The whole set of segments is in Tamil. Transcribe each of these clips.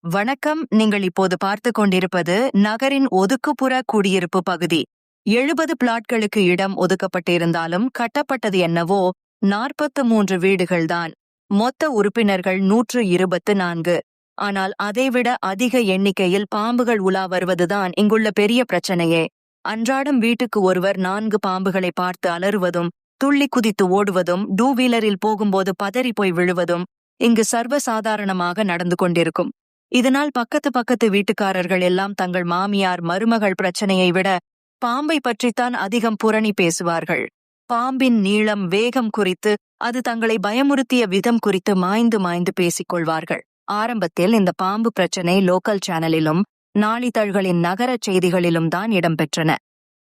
வணக்கம். நீங்கள் இப்போது பார்த்துக் கொண்டிருப்பது நகரின் ஒதுக்குப்புற குடியிருப்பு பகுதி. 70 பிளாட்களுக்கு இடம் ஒதுக்கப்பட்டிருந்தாலும் கட்டப்பட்டது என்னவோ 43 வீடுகள்தான். மொத்த உறுப்பினர்கள் 124. ஆனால் அதைவிட அதிக எண்ணிக்கையில் பாம்புகள் உலா வருவதுதான் இங்குள்ள பெரிய பிரச்சனையே. அன்றாடம் வீட்டுக்கு ஒருவர் 4 பாம்புகளை பார்த்து அலறுவதும், துள்ளி குதித்து ஓடுவதும், டூ வீலரில் போகும்போது பதறி போய் விழுவதும் இங்கு சர்வசாதாரணமாக நடந்து கொண்டிருக்கும். இதனால் பக்கத்து வீட்டுக்காரர்கள் எல்லாம் தங்கள் மாமியார் மருமகள் பிரச்சனையை விட பாம்பை பற்றித்தான் அதிகம் புரணி பேசுவார்கள். பாம்பின் நீளம், வேகம் குறித்து, அது தங்களை பயமுறுத்திய விதம் குறித்து மாய்ந்து மாய்ந்து பேசிக்கொள்வார்கள். ஆரம்பத்தில் இந்த பாம்பு பிரச்சனை லோக்கல் சேனலிலும் நாளிதழ்களின் நகர செய்திகளிலும் தான் இடம்பெற்றன.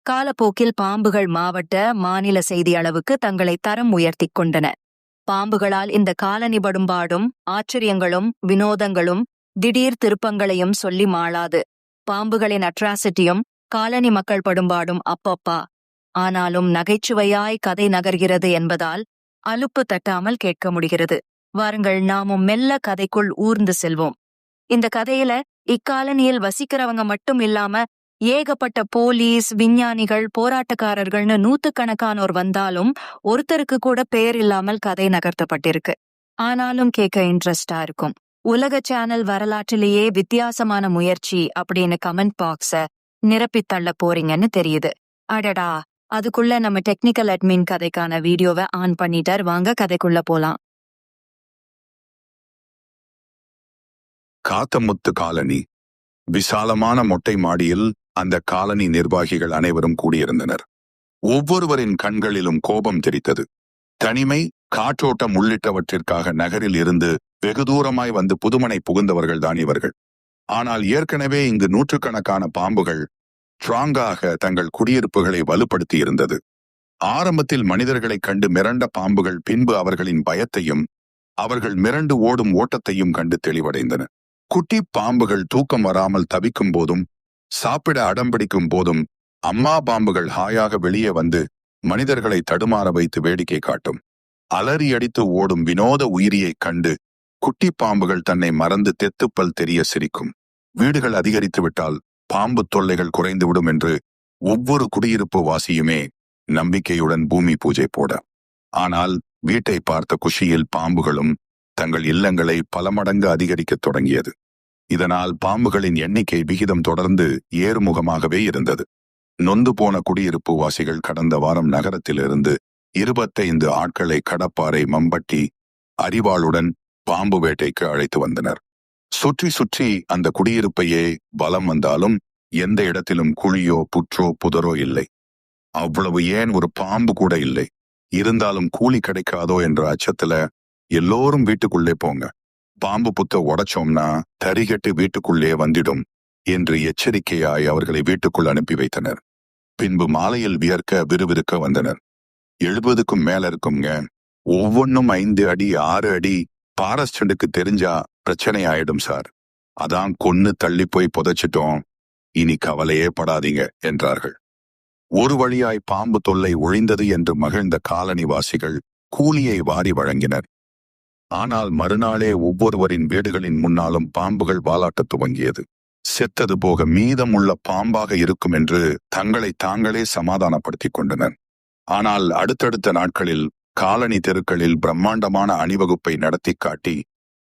காலப்போக்கில் பாம்புகள் மாவட்ட, மாநில செய்தி அளவுக்கு தங்களை தரம் உயர்த்திக் கொண்டன. பாம்புகளால் இந்த காலனி படும்பாடும் ஆச்சரியங்களும் வினோதங்களும் திடீர் திருப்பங்களையும் சொல்லி மாளாது. பாம்புகளின் அட்ராசிட்டியும் காலனி மக்கள் படும்பாடும் அப்பப்பா. ஆனாலும் நகைச்சுவையாய் கதை நகர்கிறது என்பதால் அலுப்பு தட்டாமல் கேட்க முடிகிறது. வாருங்கள், நாமும் மெல்ல கதைக்குள் ஊர்ந்து செல்வோம். இந்த கதையில இக்காலனியில் வசிக்கிறவங்க மட்டும் இல்லாம ஏகப்பட்ட போலீஸ், விஞ்ஞானிகள், போராட்டக்காரர்கள்னு நூத்துக்கணக்கானோர் வந்தாலும் ஒருத்தருக்கு கூட பெயர் இல்லாமல் கதை நகர்த்தப்பட்டிருக்கு. ஆனாலும் கேட்க இன்ட்ரெஸ்டா இருக்கும். உலக சேனல் வரலாற்றிலேயே வித்தியாசமான முயற்சி அப்படின்னு கமெண்ட் பாக்ஸ நிரப்பித் தள்ள போறீங்கன்னு தெரியுது. அடடா, அதுக்குள்ள நம்ம டெக்னிக்கல் அட்மின் கதைக்கான வீடியோவை ஆன் பண்ணிட்டார். வாங்க கதைக்குள்ள போலாம். காத்தமுத்து காலனி. விசாலமான மொட்டை மாடியில் அந்த காலனி நிர்வாகிகள் அனைவரும் கூடியிருந்தனர். ஒவ்வொருவரின் கண்களிலும் கோபம் தெரித்தது. தனிமை, காற்றோட்டம் உள்ளிட்டவற்றிற்காக நகரில் இருந்து வெகு தூரமாய் வந்து புதுமனை புகுந்தவர்கள் தான் இவர்கள். ஆனால் ஏற்கனவே இங்கு நூற்றுக்கணக்கான பாம்புகள் ஸ்ட்ராங்காக தங்கள் குடியிருப்புகளை வலுப்படுத்தி இருந்தது. ஆரம்பத்தில் மனிதர்களைக் கண்டு மிரண்ட பாம்புகள் பின்பு அவர்களின் பயத்தையும் அவர்கள் மிரண்டு ஓடும் ஓட்டத்தையும் கண்டு தெளிவடைந்தன. குட்டி பாம்புகள் தூக்கம் வராமல் தவிக்கும் போதும், சாப்பிட அடம்பிடிக்கும் போதும் அம்மா பாம்புகள் ஹாயாக வெளியே வந்து மனிதர்களை தடுமாற வைத்து வேடிக்கை காட்டும். அலறி அடித்து ஓடும் வினோத உயிரியைக் கண்டு குட்டி பாம்புகள் தன்னை மறந்து தெத்துப்பல் தெரிய சிரிக்கும். வீடுகள் அதிகரித்து விட்டால் பாம்பு தொல்லைகள் குறைந்துவிடும் என்று ஒவ்வொரு குடியிருப்பு வாசியுமே நம்பிக்கையுடன் பூமி பூஜை போட. ஆனால் வீட்டை பார்த்த குஷியில் பாம்புகளும் தங்கள் இல்லங்களை பல மடங்கு அதிகரிக்கத் தொடங்கியது. இதனால் பாம்புகளின் எண்ணிக்கை விகிதம் தொடர்ந்து ஏறுமுகமாகவே இருந்தது. நொந்து போன குடியிருப்பு வாசிகள் கடந்த வாரம் நகரத்திலிருந்து 25 ஆட்களை கடப்பாறை, மம்பட்டி, அரிவாளுடன் பாம்பு வேட்டைக்கு அழைத்து வந்தனர். சுற்றி சுற்றி அந்த குடியிருப்பையே வலம் வந்தாலும் எந்த இடத்திலும் குழியோ புற்றோ புதரோ இல்லை. அவ்வளவு ஏன் ஒரு பாம்பு கூட இல்லை. இருந்தாலும் கூலி கிடைக்காதோ என்ற அச்சத்துல எல்லோரும் வீட்டுக்குள்ளே போங்க, பாம்பு புத்த உடைச்சோம்னா தரிகட்டு வீட்டுக்குள்ளே வந்திடும் என்று எச்சரிக்கையாய் அவர்களை வீட்டுக்குள் அனுப்பி வைத்தனர். பின்பு மாலையில் வியர்க்க விறுவிறுக்க வந்தனர். 70க்கும் மேல இருக்குங்க. ஒவ்வொன்னும் 5 அடி 6 அடி. பாரஸ்டண்டுக்கு தெரிஞ்சா பிரச்சனை ஆயிடும் சார். அதான் கொன்னு தள்ளி போய் புதைச்சிட்டோம். இனி கவலையே படாதீங்க என்றார்கள். ஒரு வழியாய் பாம்பு தொல்லை ஒழிந்தது என்று மகிழ்ந்த காலனிவாசிகள் கூலியை வாரி வழங்கினர். ஆனால் மறுநாளே ஒவ்வொருவரின் வீடுகளின் முன்னாலும் பாம்புகள் வாலாட்டத் துவங்கியது. செத்தது போக மீதமுள்ள பாம்பாக இருக்கும் என்று தங்களை தாங்களே சமாதானப்படுத்திக் கொண்டனர். ஆனால் அடுத்தடுத்த நாட்களில் காலனி தெருக்களில் பிரம்மாண்டமான அணிவகுப்பை நடத்தி காட்டி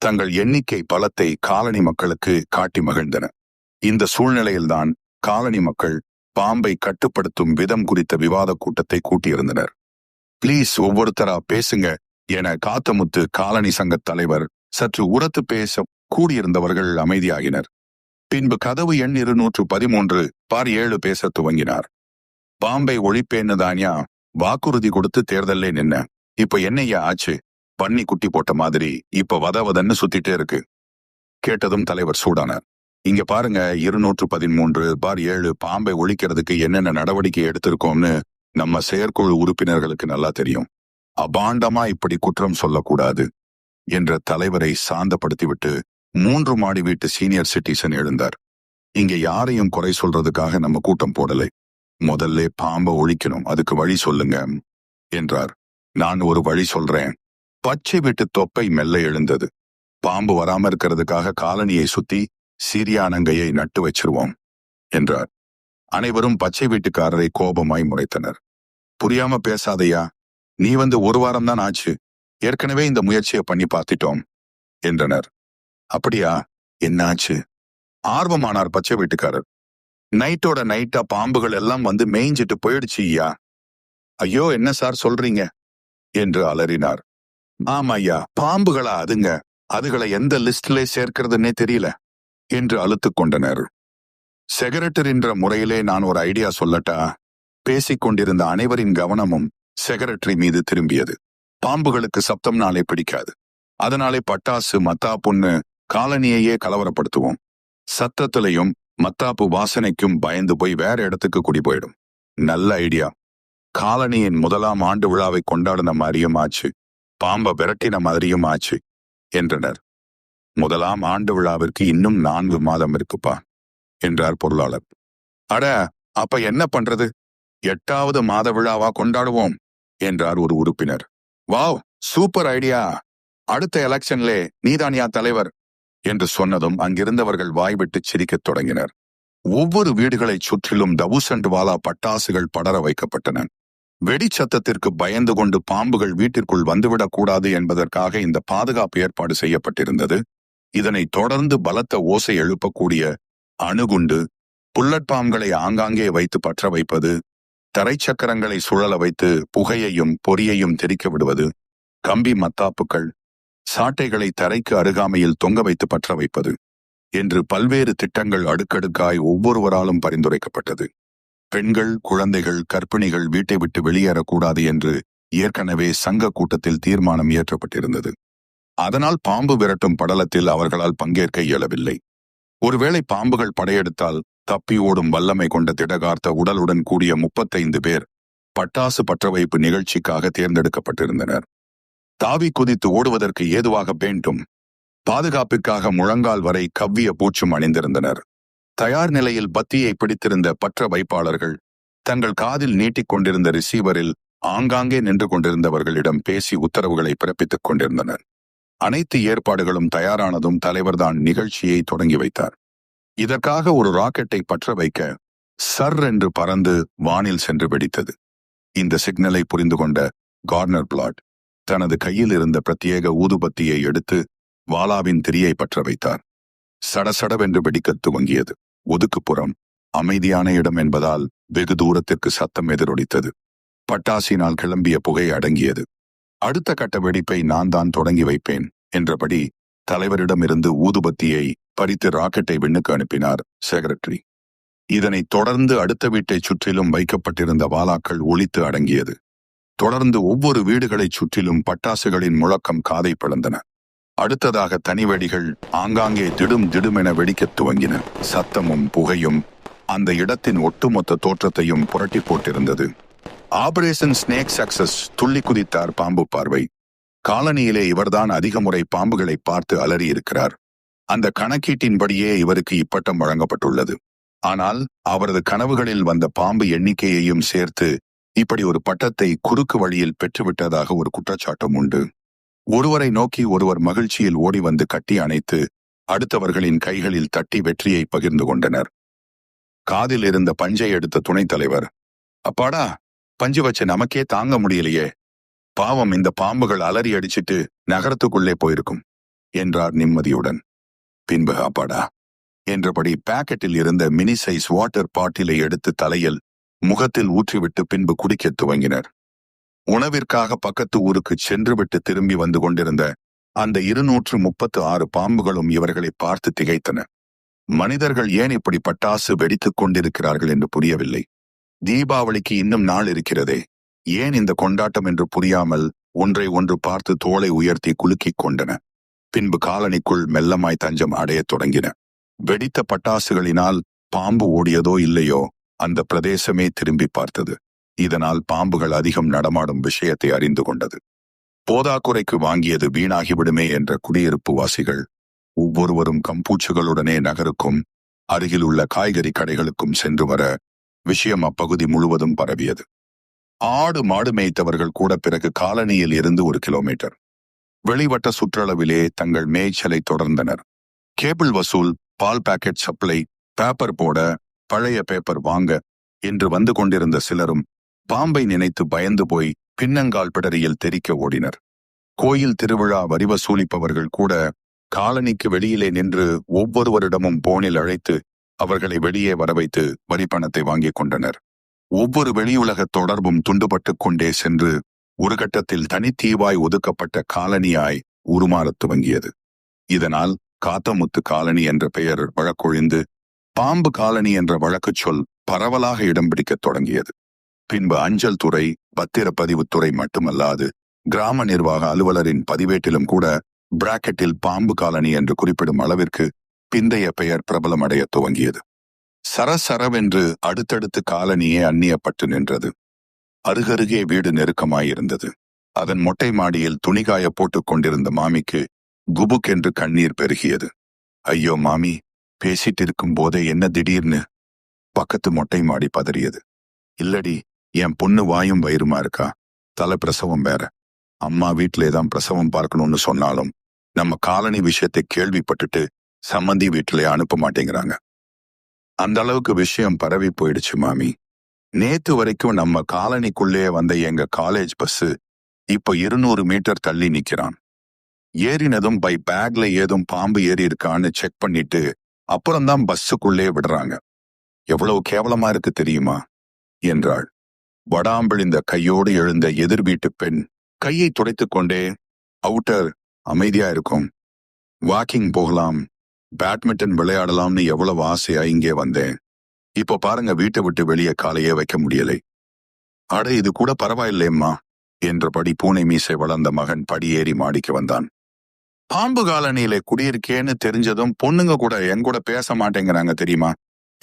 தங்கள் எண்ணிக்கை பலத்தை காலனி மக்களுக்கு காட்டி மகிழ்ந்தனர். இந்த சூழ்நிலையில்தான் காலனி மக்கள் பாம்பை கட்டுப்படுத்தும் விதம் குறித்த விவாத கூட்டத்தை கூட்டியிருந்தனர். பிளீஸ் ஒவ்வொருத்தரா பேசுங்க என காத்தமுத்து காலனி சங்க தலைவர் சற்று உரத்து பேச கூடியிருந்தவர்கள் அமைதியாகினர். பின்பு கதவு எண் 213 பார் 7 பேச துவங்கினார். பாம்பை ஒழிப்பேன்னு தான்யா வாக்குறுதி கொடுத்து தேர்தல்லே நின்ன. இப்ப என்னையா ஆச்சு? பண்ணி குட்டி போட்ட மாதிரி இப்ப வதவதன்னு சுத்திட்டே இருக்கு. கேட்டதும் தலைவர் சூடானார். இங்க பாருங்க, 213 பார் 7 பாம்பை ஒழிக்கிறதுக்கு என்னென்ன நடவடிக்கை எடுத்திருக்கோம்னு நம்ம செயற்குழு உறுப்பினர்களுக்கு நல்லா தெரியும். அபாண்டமா இப்படி குற்றம் சொல்லக்கூடாது என்ற தலைவரை சாந்தப்படுத்திவிட்டு 3 மாடி வீட்டு சீனியர் சிட்டிசன் எழுந்தார். இங்க யாரையும் குறை சொல்றதுக்காக நம்ம கூட்டம் போடலை. முதல்ல பாம்பை ஒழிக்கணும், அதுக்கு வழி சொல்லுங்க என்றார். நான் ஒரு வழி சொல்றேன். பச்சை விட்டு தொப்பை மெல்ல எழுந்தது. பாம்பு வராம இருக்கிறதுக்காக காலனியை சுத்தி சீரியானங்கையை நட்டு வச்சிருவோம் என்றார். அனைவரும் பச்சை வீட்டுக்காரரை கோபமாய் முறைத்தனர். புரியாம பேசாதையா, நீ வந்து ஒரு வாரம் தான் ஆச்சு, ஏற்கனவே இந்த முயற்சியை பண்ணி பார்த்துட்டோம் என்றனர். அப்படியா, என்னாச்சு? ஆர்வமானார் பச்சை வீட்டுக்காரர். நைட்டோட நைட்டா பாம்புகள் எல்லாம் வந்து மேய்ஞ்சிட்டு போயிடுச்சு ஐயா. ஐயோ, என்ன சார் சொல்றீங்க என்று அலறினார். ஆமா ஐயா, பாம்புகளா அதுங்க, அதுகளை எந்த லிஸ்ட்ல சேர்க்கிறதுன்னே தெரியல என்று அழுத்துக் கொண்டனர். செக்ரட்டரி என்ற முறையிலே நான் ஒரு ஐடியா சொல்லட்டா? பேசிக் கொண்டிருந்த அனைவரின் கவனமும் செக்ரட்டரி மீது திரும்பியது. பாம்புகளுக்கு சப்தம்னாலே பிடிக்காது. அதனாலே பட்டாசு மத்தாப்புன்னு காலனியையே கலவரப்படுத்துவோம். சத்தத்திலையும் மத்தாப்பு வாசனைக்கும் பயந்து போய் வேற இடத்துக்கு குடி போயிடும். நல்ல ஐடியா. காலனியின் முதலாம் ஆண்டு விழாவை கொண்டாடின மாதிரியும் ஆச்சு, பாம்பை விரட்டின மாதிரியும் ஆச்சு என்றனர். முதலாம் ஆண்டு விழாவிற்கு இன்னும் 4 மாதம் இருக்குப்பா என்றார் பொருளாளர். அட, அப்ப என்ன பண்றது? 8வது மாத விழாவா கொண்டாடுவோம் என்றார் ஒரு உறுப்பினர். வாவ், சூப்பர் ஐடியா, அடுத்த எலெக்ஷன்லே நீதானியா தலைவர் என்று சொன்னதும் அங்கிருந்தவர்கள் வாய்விட்டு சிரிக்கத் தொடங்கினர். ஒவ்வொரு வீடுகளை சுற்றிலும் தவுசண்ட் வாலா பட்டாசுகள் படர வைக்கப்பட்டன. வெடிச்சத்தத்திற்கு பயந்து கொண்டு பாம்புகள் வீட்டிற்குள் வந்துவிடக் கூடாது என்பதற்காக இந்த பாதுகாப்பு ஏற்பாடு செய்யப்பட்டிருந்தது. இதனை தொடர்ந்து பலத்த ஓசை எழுப்பக்கூடிய அணுகுண்டு, புல்லட் பாம்புகளை ஆங்காங்கே வைத்து பற்ற வைப்பது, தரைச்சக்கரங்களை சுழல வைத்து புகையையும் பொறியையும் தெறிக்க விடுவது, கம்பி மத்தாப்புகள், சாட்டைகளை தரைக்கு அருகாமையில் தொங்க வைத்து பற்ற வைப்பது என்று பல்வேறு திட்டங்கள் அடுக்கடுக்காய் ஒவ்வொருவராலும் பரிந்துரைக்கப்பட்டது. பெண்கள், குழந்தைகள், கர்ப்பிணிகள் வீட்டை விட்டு வெளியேறக்கூடாது என்று ஏற்கனவே சங்க கூட்டத்தில் தீர்மானம் இயற்றப்பட்டிருந்தது. அதனால் பாம்பு விரட்டும் படலத்தில் அவர்களால் பங்கேற்க இயலவில்லை. ஒருவேளை பாம்புகள் படையெடுத்தால் தப்பி ஓடும் வல்லமை கொண்ட திடகார்த்த உடலுடன் கூடிய 35 பேர் பட்டாசு பற்றவைப்பு நிகழ்ச்சிக்காக தேர்ந்தெடுக்கப்பட்டிருந்தனர். தாவி குதித்து ஓடுவதற்கு ஏதுவாக வேண்டும். பாதுகாப்பிற்காக முழங்கால் வரை கவ்விய பூச்சும் அணிந்திருந்தனர். தயார் நிலையில் பத்தியை பிடித்திருந்த பற்ற வைப்பாளர்கள் தங்கள் காதில் நீட்டிக் கொண்டிருந்த ரிசீவரில் ஆங்காங்கே நின்று கொண்டிருந்தவர்களிடம் பேசி உத்தரவுகளை பிறப்பித்துக் கொண்டிருந்தனர். அனைத்து ஏற்பாடுகளும் தயாரானதும் தலைவர்தான் நிகழ்ச்சியை தொடங்கி வைத்தார். இதற்காக ஒரு ராக்கெட்டை பற்ற வைக்க சர் என்று பறந்து வானில் சென்று வெடித்தது. இந்த சிக்னலை புரிந்து கொண்ட கார்னர் பிளாட் தனது கையில் இருந்த பிரத்யேக ஊதுபத்தியை எடுத்து வாலாவின் திரியை பற்ற வைத்தார். சடசடவென்று வெடிக்கத் துவங்கியது. ஒதுக்குப்புறம் அமைதியான இடம் என்பதால் வெகு தூரத்திற்கு சத்தம் எதிரொலித்தது. பட்டாசினால் கிளம்பிய புகை அடங்கியது. அடுத்த கட்ட வெடிப்பை நான் தான் தொடங்கி வைப்பேன் என்றபடி தலைவரிடமிருந்து ஊதுபத்தியை பறித்து ராக்கெட்டை விண்ணுக்கு அனுப்பினார் செக்ரட்டரி. இதனைத் தொடர்ந்து அடுத்த வீட்டை சுற்றிலும் வைக்கப்பட்டிருந்த வாலாக்கள் ஒலித்து அடங்கியது. தொடர்ந்து ஒவ்வொரு வீடுகளைச் சுற்றிலும் பட்டாசுகளின் முழக்கம் காதை பிளந்தன. அடுத்ததாக தனிவெடிகள் ஆங்காங்கே திடும் திடுமென வெடிக்கத் துவங்கின. சத்தமும் புகையும் அந்த இடத்தின் ஒட்டுமொத்த தோற்றத்தையும் புரட்டி போட்டிருந்தது. ஆபரேஷன் ஸ்னேக் சக்சஸ், துள்ளி குதித்தார் பாம்பு பார்வை. காலனியிலே இவர்தான் அதிக முறை பாம்புகளை பார்த்து அலறியிருக்கிறார். அந்த கணக்கீட்டின்படியே இவருக்கு இப்பட்டம் வழங்கப்பட்டுள்ளது. ஆனால் அவரது கனவுகளில் வந்த பாம்பு எண்ணிக்கையையும் சேர்த்து இப்படி ஒரு பட்டத்தை குறுக்கு வழியில் பெற்றுவிட்டதாக ஒரு குற்றச்சாட்டும் உண்டு. ஒருவரை நோக்கி ஒருவர் மகிழ்ச்சியில் ஓடி வந்து கட்டி அணைத்து அடுத்தவர்களின் கைகளில் தட்டி வெற்றியை பகிர்ந்து கொண்டனர். காதில் இருந்த பஞ்சை எடுத்த துணைத் தலைவர், அப்பாடா, பஞ்சு வச்சு நமக்கே தாங்க முடியலையே, பாவம் இந்த பாம்புகள் அலறி அடிச்சிட்டு நகரத்துக்குள்ளே போயிருக்கும் என்றார் நிம்மதியுடன். பின்பு அப்பாடா என்றபடி பாக்கெட்டில் இருந்த மினி சைஸ் வாட்டர் பாட்டிலை எடுத்து தலையில் முகத்தில் ஊற்றிவிட்டு பின்பு குடிக்கத் துவங்கினர். உணவிற்காக பக்கத்து ஊருக்கு சென்றுவிட்டு திரும்பி வந்து கொண்டிருந்த அந்த 236 பாம்புகளும் இவர்களை பார்த்து திகைத்தன. மனிதர்கள் ஏன் இப்படி பட்டாசு வெடித்துக் கொண்டிருக்கிறார்கள் என்று புரியவில்லை. தீபாவளிக்கு இன்னும் நாள் இருக்கிறதே, ஏன் இந்த கொண்டாட்டம் என்று புரியாமல் ஒன்றை ஒன்று பார்த்து தோளை உயர்த்தி குலுக்கிக் கொண்டன. பின்பு காலனிக்குள் மெல்லமாய் தஞ்சம் அடையத் தொடங்கின. வெடித்த பட்டாசுகளினால் பாம்பு ஓடியதோ இல்லையோ, அந்த பிரதேசமே திரும்பி பார்த்தது. இதனால் பாம்புகள் அதிகம் நடமாடும் விஷயத்தை அறிந்து கொண்டது. போதாக்குறைக்கு வாங்கியது வீணாகிவிடுமே என்ற குடியிருப்பு வாசிகள் ஒவ்வொருவரும் கம்பூச்சுகளுடனே நகருக்கும் அருகில் உள்ள காய்கறி கடைகளுக்கும் சென்று வர விஷயம் அப்பகுதி முழுவதும் பரவியது. ஆடு மாடு மேய்த்தவர்கள் கூட பிறகு காலனியில் இருந்து 1 கிலோமீட்டர் வெளிவட்ட சுற்றளவிலே தங்கள் மேய்ச்சலை தொடர்ந்தனர். கேபிள் வசூல், பால் பாக்கெட் சப்ளை, பேப்பர் போட, பழைய பேப்பர் வாங்க என்று வந்து கொண்டிருந்த சிலரும் பாம்பை நினைத்து பயந்து போய் பின்னங்கால் பிடரியில் தெறிக்க ஓடினர். கோயில் திருவிழா வரி வசூலிப்பவர்கள் கூட காலனிக்கு வெளியிலே நின்று ஒவ்வொருவரிடமும் போனில் அழைத்து அவர்களை வெளியே வரவைத்து வரி பணத்தை வாங்கிக் கொண்டனர். ஒவ்வொரு வெளியுலக தொடர்பும் துண்டுபட்டு கொண்டே சென்று ஒரு கட்டத்தில் தனித்தீவாய் ஒதுக்கப்பட்ட காலனியாய் உருமாறத் துவங்கியது. இதனால் காத்தமுத்து காலனி என்ற பெயர் வழக்கொழிந்து பாம்பு காலனி என்ற வழக்குச் சொல் பரவலாக இடம் பிடிக்கத் தொடங்கியது. பின்பு அஞ்சல் துறை, பத்திரப்பதிவுத்துறை மட்டுமல்லாது கிராம நிர்வாக அலுவலரின் பதிவேட்டிலும் கூட பிராக்கெட்டில் பாம்பு காலனி என்று குறிப்பிடும் அளவிற்கு பிந்தைய பெயர் பிரபலமடைய துவங்கியது. சரசரவென்று அடுத்தடுத்து காலனியே அந்நியப்பட்டு நின்றது. அருகருகே வீடு நெருக்கமாயிருந்தது. அதன் மொட்டை மாடியில் துணிகாய போட்டுக் கொண்டிருந்த மாமிக்கு குபுக்கென்று கண்ணீர் பெருகியது. ஐயோ மாமி, பேசிட்டு இருக்கும் போதே என்ன திடீர்னு? பக்கத்து மொட்டை மாடி பதறியது. இல்லடி, என் பொண்ணு வாயும் வயிறுமா இருக்கா, தலை பிரசவம் வேற. அம்மா வீட்டிலேதான் பிரசவம் பார்க்கணும்னு சொன்னாலும் நம்ம காலனி விஷயத்தை கேள்விப்பட்டுட்டு சம்மந்தி வீட்டிலே அனுப்ப மாட்டேங்கிறாங்க. அந்த அளவுக்கு விஷயம் பரவி போயிடுச்சு மாமி. நேத்து வரைக்கும் நம்ம காலனிக்குள்ளே வந்த எங்க காலேஜ் பஸ் இப்போ 200 மீட்டர் தள்ளி நிக்கிறான். ஏறினதும் பை பேக்ல ஏதும் பாம்பு ஏறி இருக்கான்னு செக் பண்ணிட்டு அப்புறம்தான் பஸ்ஸுக்குள்ளே விடுறாங்க. எவ்வளவு கேவலமா இருக்கு தெரியுமா என்றாள். வடாம்பிழிந்த கையோடு எழுந்த எதிர் வீட்டு பெண் கையை துடைத்துக் கொண்டே, அவுட்டர், அமைதியா இருக்கும், வாக்கிங் போகலாம், பேட்மிண்டன் விளையாடலாம்னு எவ்வளவு ஆசையா இங்கே வந்தேன். இப்போ பாருங்க, வீட்டை விட்டு வெளியே காலையே வைக்க முடியலை. அட, இது கூட பரவாயில்லையம்மா என்றபடி பூனை மீசை வளர்ந்த மகன் படியேறி மாடிக்கு வந்தான். பாம்பு காலனியிலே குடியிருக்கேன்னு தெரிஞ்சதும் பொண்ணுங்க கூட என் கூட பேச மாட்டேங்கிறாங்க தெரியுமா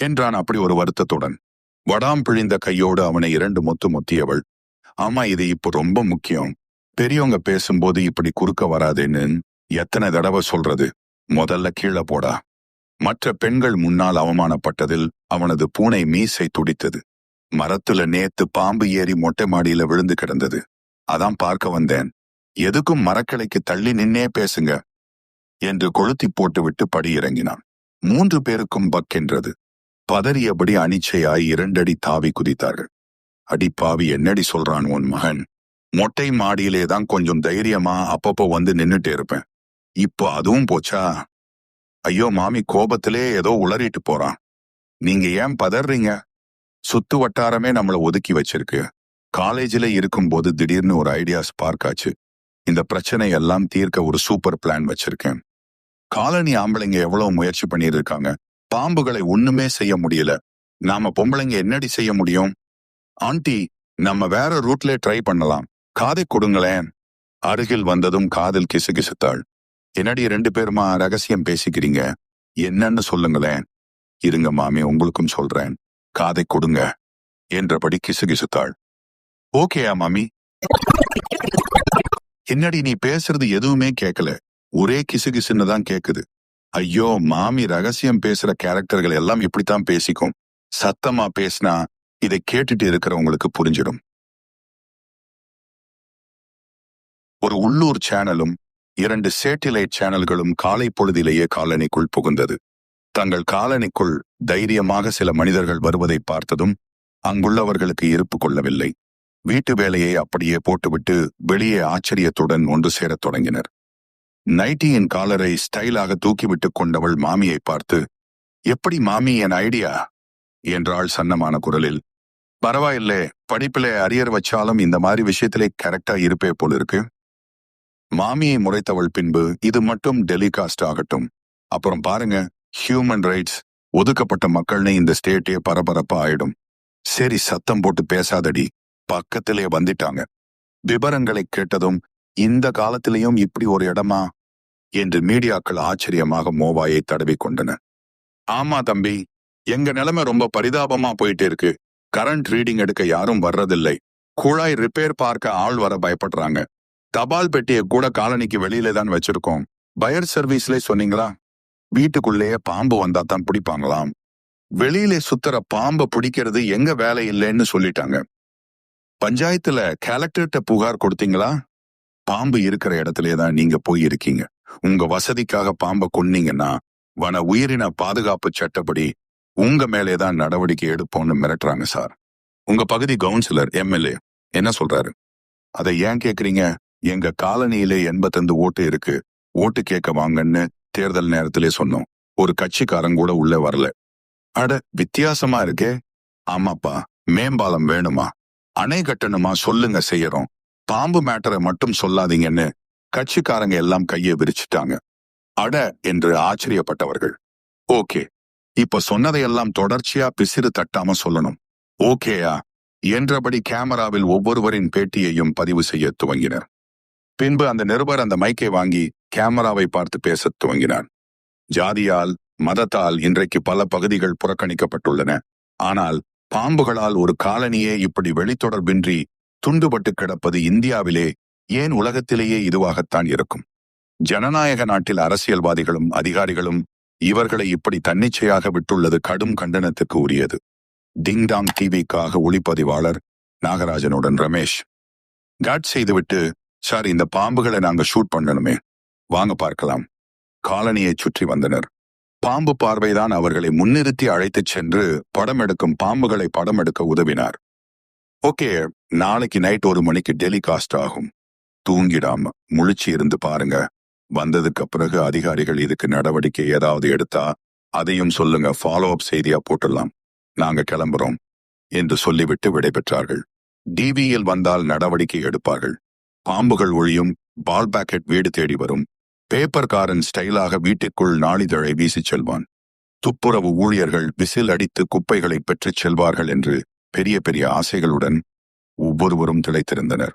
என்றான் அப்படி ஒரு வருத்தத்துடன். வடாம் பிழிந்த கையோடு அவனை 2 முத்து முத்தியவள். ஆமா, இது இப்போ ரொம்ப முக்கியம். பெரியவங்க பேசும்போது இப்படி குறுக்க வராதேன்னு எத்தனை தடவை சொல்றது? முதல்ல கீழே போடா. மற்ற பெண்கள் முன்னால் அவமானப்பட்டதில் அவனது பூனை மீசை துடித்தது. மரத்துல நேத்து பாம்பு ஏறி மொட்டை மாடியில விழுந்து கிடந்தது. அதான் பார்க்க வந்தேன். எதுக்கும் மரக்கிளைக்கு தள்ளி நின்னே பேசுங்க என்று கொளுத்தி போட்டுவிட்டு படி இறங்கினான். 3 பேருக்கும் பக்கென்றது. பதறியபடி அனிச்சையாய் 2 அடி தாவி குதித்தார்கள். அடி பாவி, என்னடி சொல்றான் உன் மகன்? மொட்டை மாடியிலேதான் கொஞ்சம் தைரியமா அப்பப்போ வந்து நின்னுட்டே இருப்பேன். இப்போ அதுவும் போச்சா? ஐயோ மாமி, கோபத்திலே ஏதோ உளறிட்டு போறான். நீங்க ஏன் பதறீங்க? சுத்து வட்டாரமே நம்மள ஒதுக்கி வச்சிருக்கு. காலேஜில இருக்கும்போது திடீர்னு ஒரு ஐடியா ஸ்பார்க் ஆச்சு. இந்த பிரச்சனை எல்லாம் தீர்க்க ஒரு சூப்பர் பிளான் வச்சிருக்கேன். காலனி ஆம்பளைங்க எவ்வளவு முயற்சி பண்ணியிருக்காங்க. பாம்புகளை ஒண்ணுமே செய்ய முடியல. நாம பொம்பளைங்க என்னடி செய்ய முடியும்? ஆண்டி, நம்ம வேற ரூட்ல ட்ரை பண்ணலாம். காதை கொடுங்களேன். அருகில் வந்ததும் காதில் கிசுகிசுத்தாள். என்னடி 2 பேருமா ரகசியம் பேசிக்கிறீங்க? என்னன்னு சொல்லுங்களேன். இருங்க மாமி, உங்களுக்கும் சொல்றேன். காதை கொடுங்க என்றபடி கிசுகிசுத்தாள். ஓகேயா மாமி? என்னடி நீ பேசுறது எதுவுமே கேட்கல, ஒரே கிசுகிசுன்னு தான் கேக்குது. ஐயோ மாமி, ரகசியம் பேசுற கேரக்டர்கள் எல்லாம் இப்படித்தான் பேசிக்கும். சத்தமா பேசினா இதை கேட்டுட்டு இருக்கிறவங்களுக்கு புரிஞ்சிடும். ஒரு உள்ளூர் சேனலும் 2 சேட்டிலைட் சேனல்களும் காலை பொழுதிலேயே காலனிக்குள் புகுந்தது. தங்கள் காலனிக்குள் தைரியமாக சில மனிதர்கள் வருவதை பார்த்ததும் அங்குள்ளவர்களுக்கு இருப்பு கொள்ளவில்லை. வீட்டு வேலையை அப்படியே போட்டுவிட்டு வெளியே ஆச்சரியத்துடன் ஒன்று சேரத் தொடங்கினர். நைட்டியின் காலரை ஸ்டைலாக தூக்கிவிட்டு கொண்டவள் மாமியை பார்த்து, எப்படி மாமி, என் ஐடியா என்றாள் சன்னமான குரலில். பரவாயில்லே, படிப்பிலே அரியர் வச்சாலும் இந்த மாதிரி விஷயத்திலே கரெக்டா இருப்பே போல இருக்கு. மாமியை முறைத்தவள் பின்பு, இது மட்டும் டெலிகாஸ்ட் ஆகட்டும், அப்புறம் பாருங்க, ஹியூமன் ரைட்ஸ், ஒதுக்கப்பட்ட மக்கள்னு இந்த ஸ்டேட்டே பரபரப்பா ஆயிடும். சரி, சத்தம் போட்டு பேசாதடி, பக்கத்திலே வந்துட்டாங்க. விபரங்களை கேட்டதும், இந்த காலத்திலேயும் இப்படி ஒரு இடமா என்று மீடியாக்கள் ஆச்சரியமாக மோவாயை தடவி கொண்டன. ஆமா தம்பி, எங்க நிலைமை ரொம்ப பரிதாபமா போயிட்டு இருக்கு. கரண்ட் ரீடிங் எடுக்க யாரும் வர்றதில்லை. குழாய் ரிப்பேர் பார்க்க ஆள் வர பயப்படுறாங்க. தபால் பெட்டியை கூட காலனிக்கு வெளியில தான் வச்சிருக்கோம். பயர் சர்வீஸ்ல சொன்னீங்களா? வீட்டுக்குள்ளேயே பாம்பு வந்தா தான் பிடிப்பாங்களாம். வெளியிலே சுத்துற பாம்பை பிடிக்கிறது எங்க வேலை இல்லைன்னு சொல்லிட்டாங்க. பஞ்சாயத்துல கலெக்டர்கிட்ட புகார் கொடுத்தீங்களா? பாம்பு இருக்கிற இடத்திலே தான் நீங்க போயிருக்கீங்க. உங்க வசதிக்காக பாம்பை கொன்னீங்கன்னா வன உயிரின பாதுகாப்பு சட்டப்படி உங்க மேலேதான் நடவடிக்கை எடுப்போம்னு மிரட்டுறாங்க சார். உங்க பகுதி கவுன்சிலர் எம்எல்ஏ என்ன சொல்றாரு? அதை ஏன் கேக்குறீங்க? எங்க காலனியிலே 85 ஓட்டு இருக்கு, ஓட்டு கேட்க வாங்கன்னு தேர்தல் நேரத்திலே சொன்னோம். ஒரு கட்சிக்காரன் கூட உள்ள வரல. அட, வித்தியாசமா இருக்கே. ஆமாப்பா, மேம்பாலம் வேணுமா, அணை கட்டணுமா, சொல்லுங்க செய்யறோம். பாம்பு மேட்டரை மட்டும் சொல்லாதீங்கன்னு கட்சிக்காரங்க எல்லாம் கையை விரிச்சிட்டாங்க. அட என்று ஆச்சரியப்பட்டவர்கள். ஓகே, இப்ப சொன்னதையெல்லாம் தொடர்ச்சியா பிசிறு தட்டாம சொல்லணும். ஓகேயா என்றபடி கேமராவில் ஒவ்வொருவரின் பேட்டியையும் பதிவு செய்ய துவங்கினர். பின்பு அந்த நிருபர் அந்த மைக்கை வாங்கி கேமராவை பார்த்து பேசத் துவங்கினார். ஜாதியால், மதத்தால் இன்றைக்கு பல பகுதிகள் புறக்கணிக்கப்பட்டுள்ளன. ஆனால் பாம்புகளால் ஒரு காலனியே இப்படி வெளித்தொடர்பின்றி துண்டுபட்டு கிடப்பது இந்தியாவிலே, ஏன் உலகத்திலேயே இதுவாகத்தான் இருக்கும். ஜனநாயக நாட்டில் அரசியல்வாதிகளும் அதிகாரிகளும் இவர்களை இப்படி தன்னிச்சையாக விட்டுள்ளது கடும் கண்டனத்துக்கு உரியது. டிங்டாங் டிவிக்காக ஒளிப்பதிவாளர் நாகராஜனுடன் ரமேஷ். காட் செய்துவிட்டு, சார், இந்த பாம்புகளை நாங்க ஷூட் பண்ணணுமே, வாங்க பார்க்கலாம். காலனியை சுற்றி வந்தனர். பாம்பு பார்வைதான் அவர்களை முன்னிறுத்தி அழைத்துச் சென்று படம் எடுக்கும் பாம்புகளை படம் எடுக்க உதவினார். ஓகே, நாளைக்கு நைட் 1 மணிக்கு டெலிகாஸ்ட் ஆகும். தூங்கிடாம முழிச்சு இருந்து பாருங்க. வந்ததுக்கு பிறகு அதிகாரிகள் இதுக்கு நடவடிக்கை ஏதாவது எடுத்தா அதையும் சொல்லுங்க, ஃபாலோ அப் செய்தியா போட்டுடலாம். நாங்க கிளம்புறோம் என்று சொல்லிவிட்டு விடைபெற்றார்கள். டிவியில் வந்தால் நடவடிக்கை எடுப்பார்கள். பாம்புகள் ஒழியும், பால் பாக்கெட் வீடு தேடி வரும். பேப்பர்காரன் ஸ்டைலாக வீட்டிற்குள் நாளிதழை வீசிச் செல்வான். துப்புரவு ஊழியர்கள் விசில் அடித்து குப்பைகளை பெற்றுச் செல்வார்கள் என்று பெரிய பெரிய ஆசைகளுடன் ஒவ்வொருவரும் திளைத்திருந்தனர்.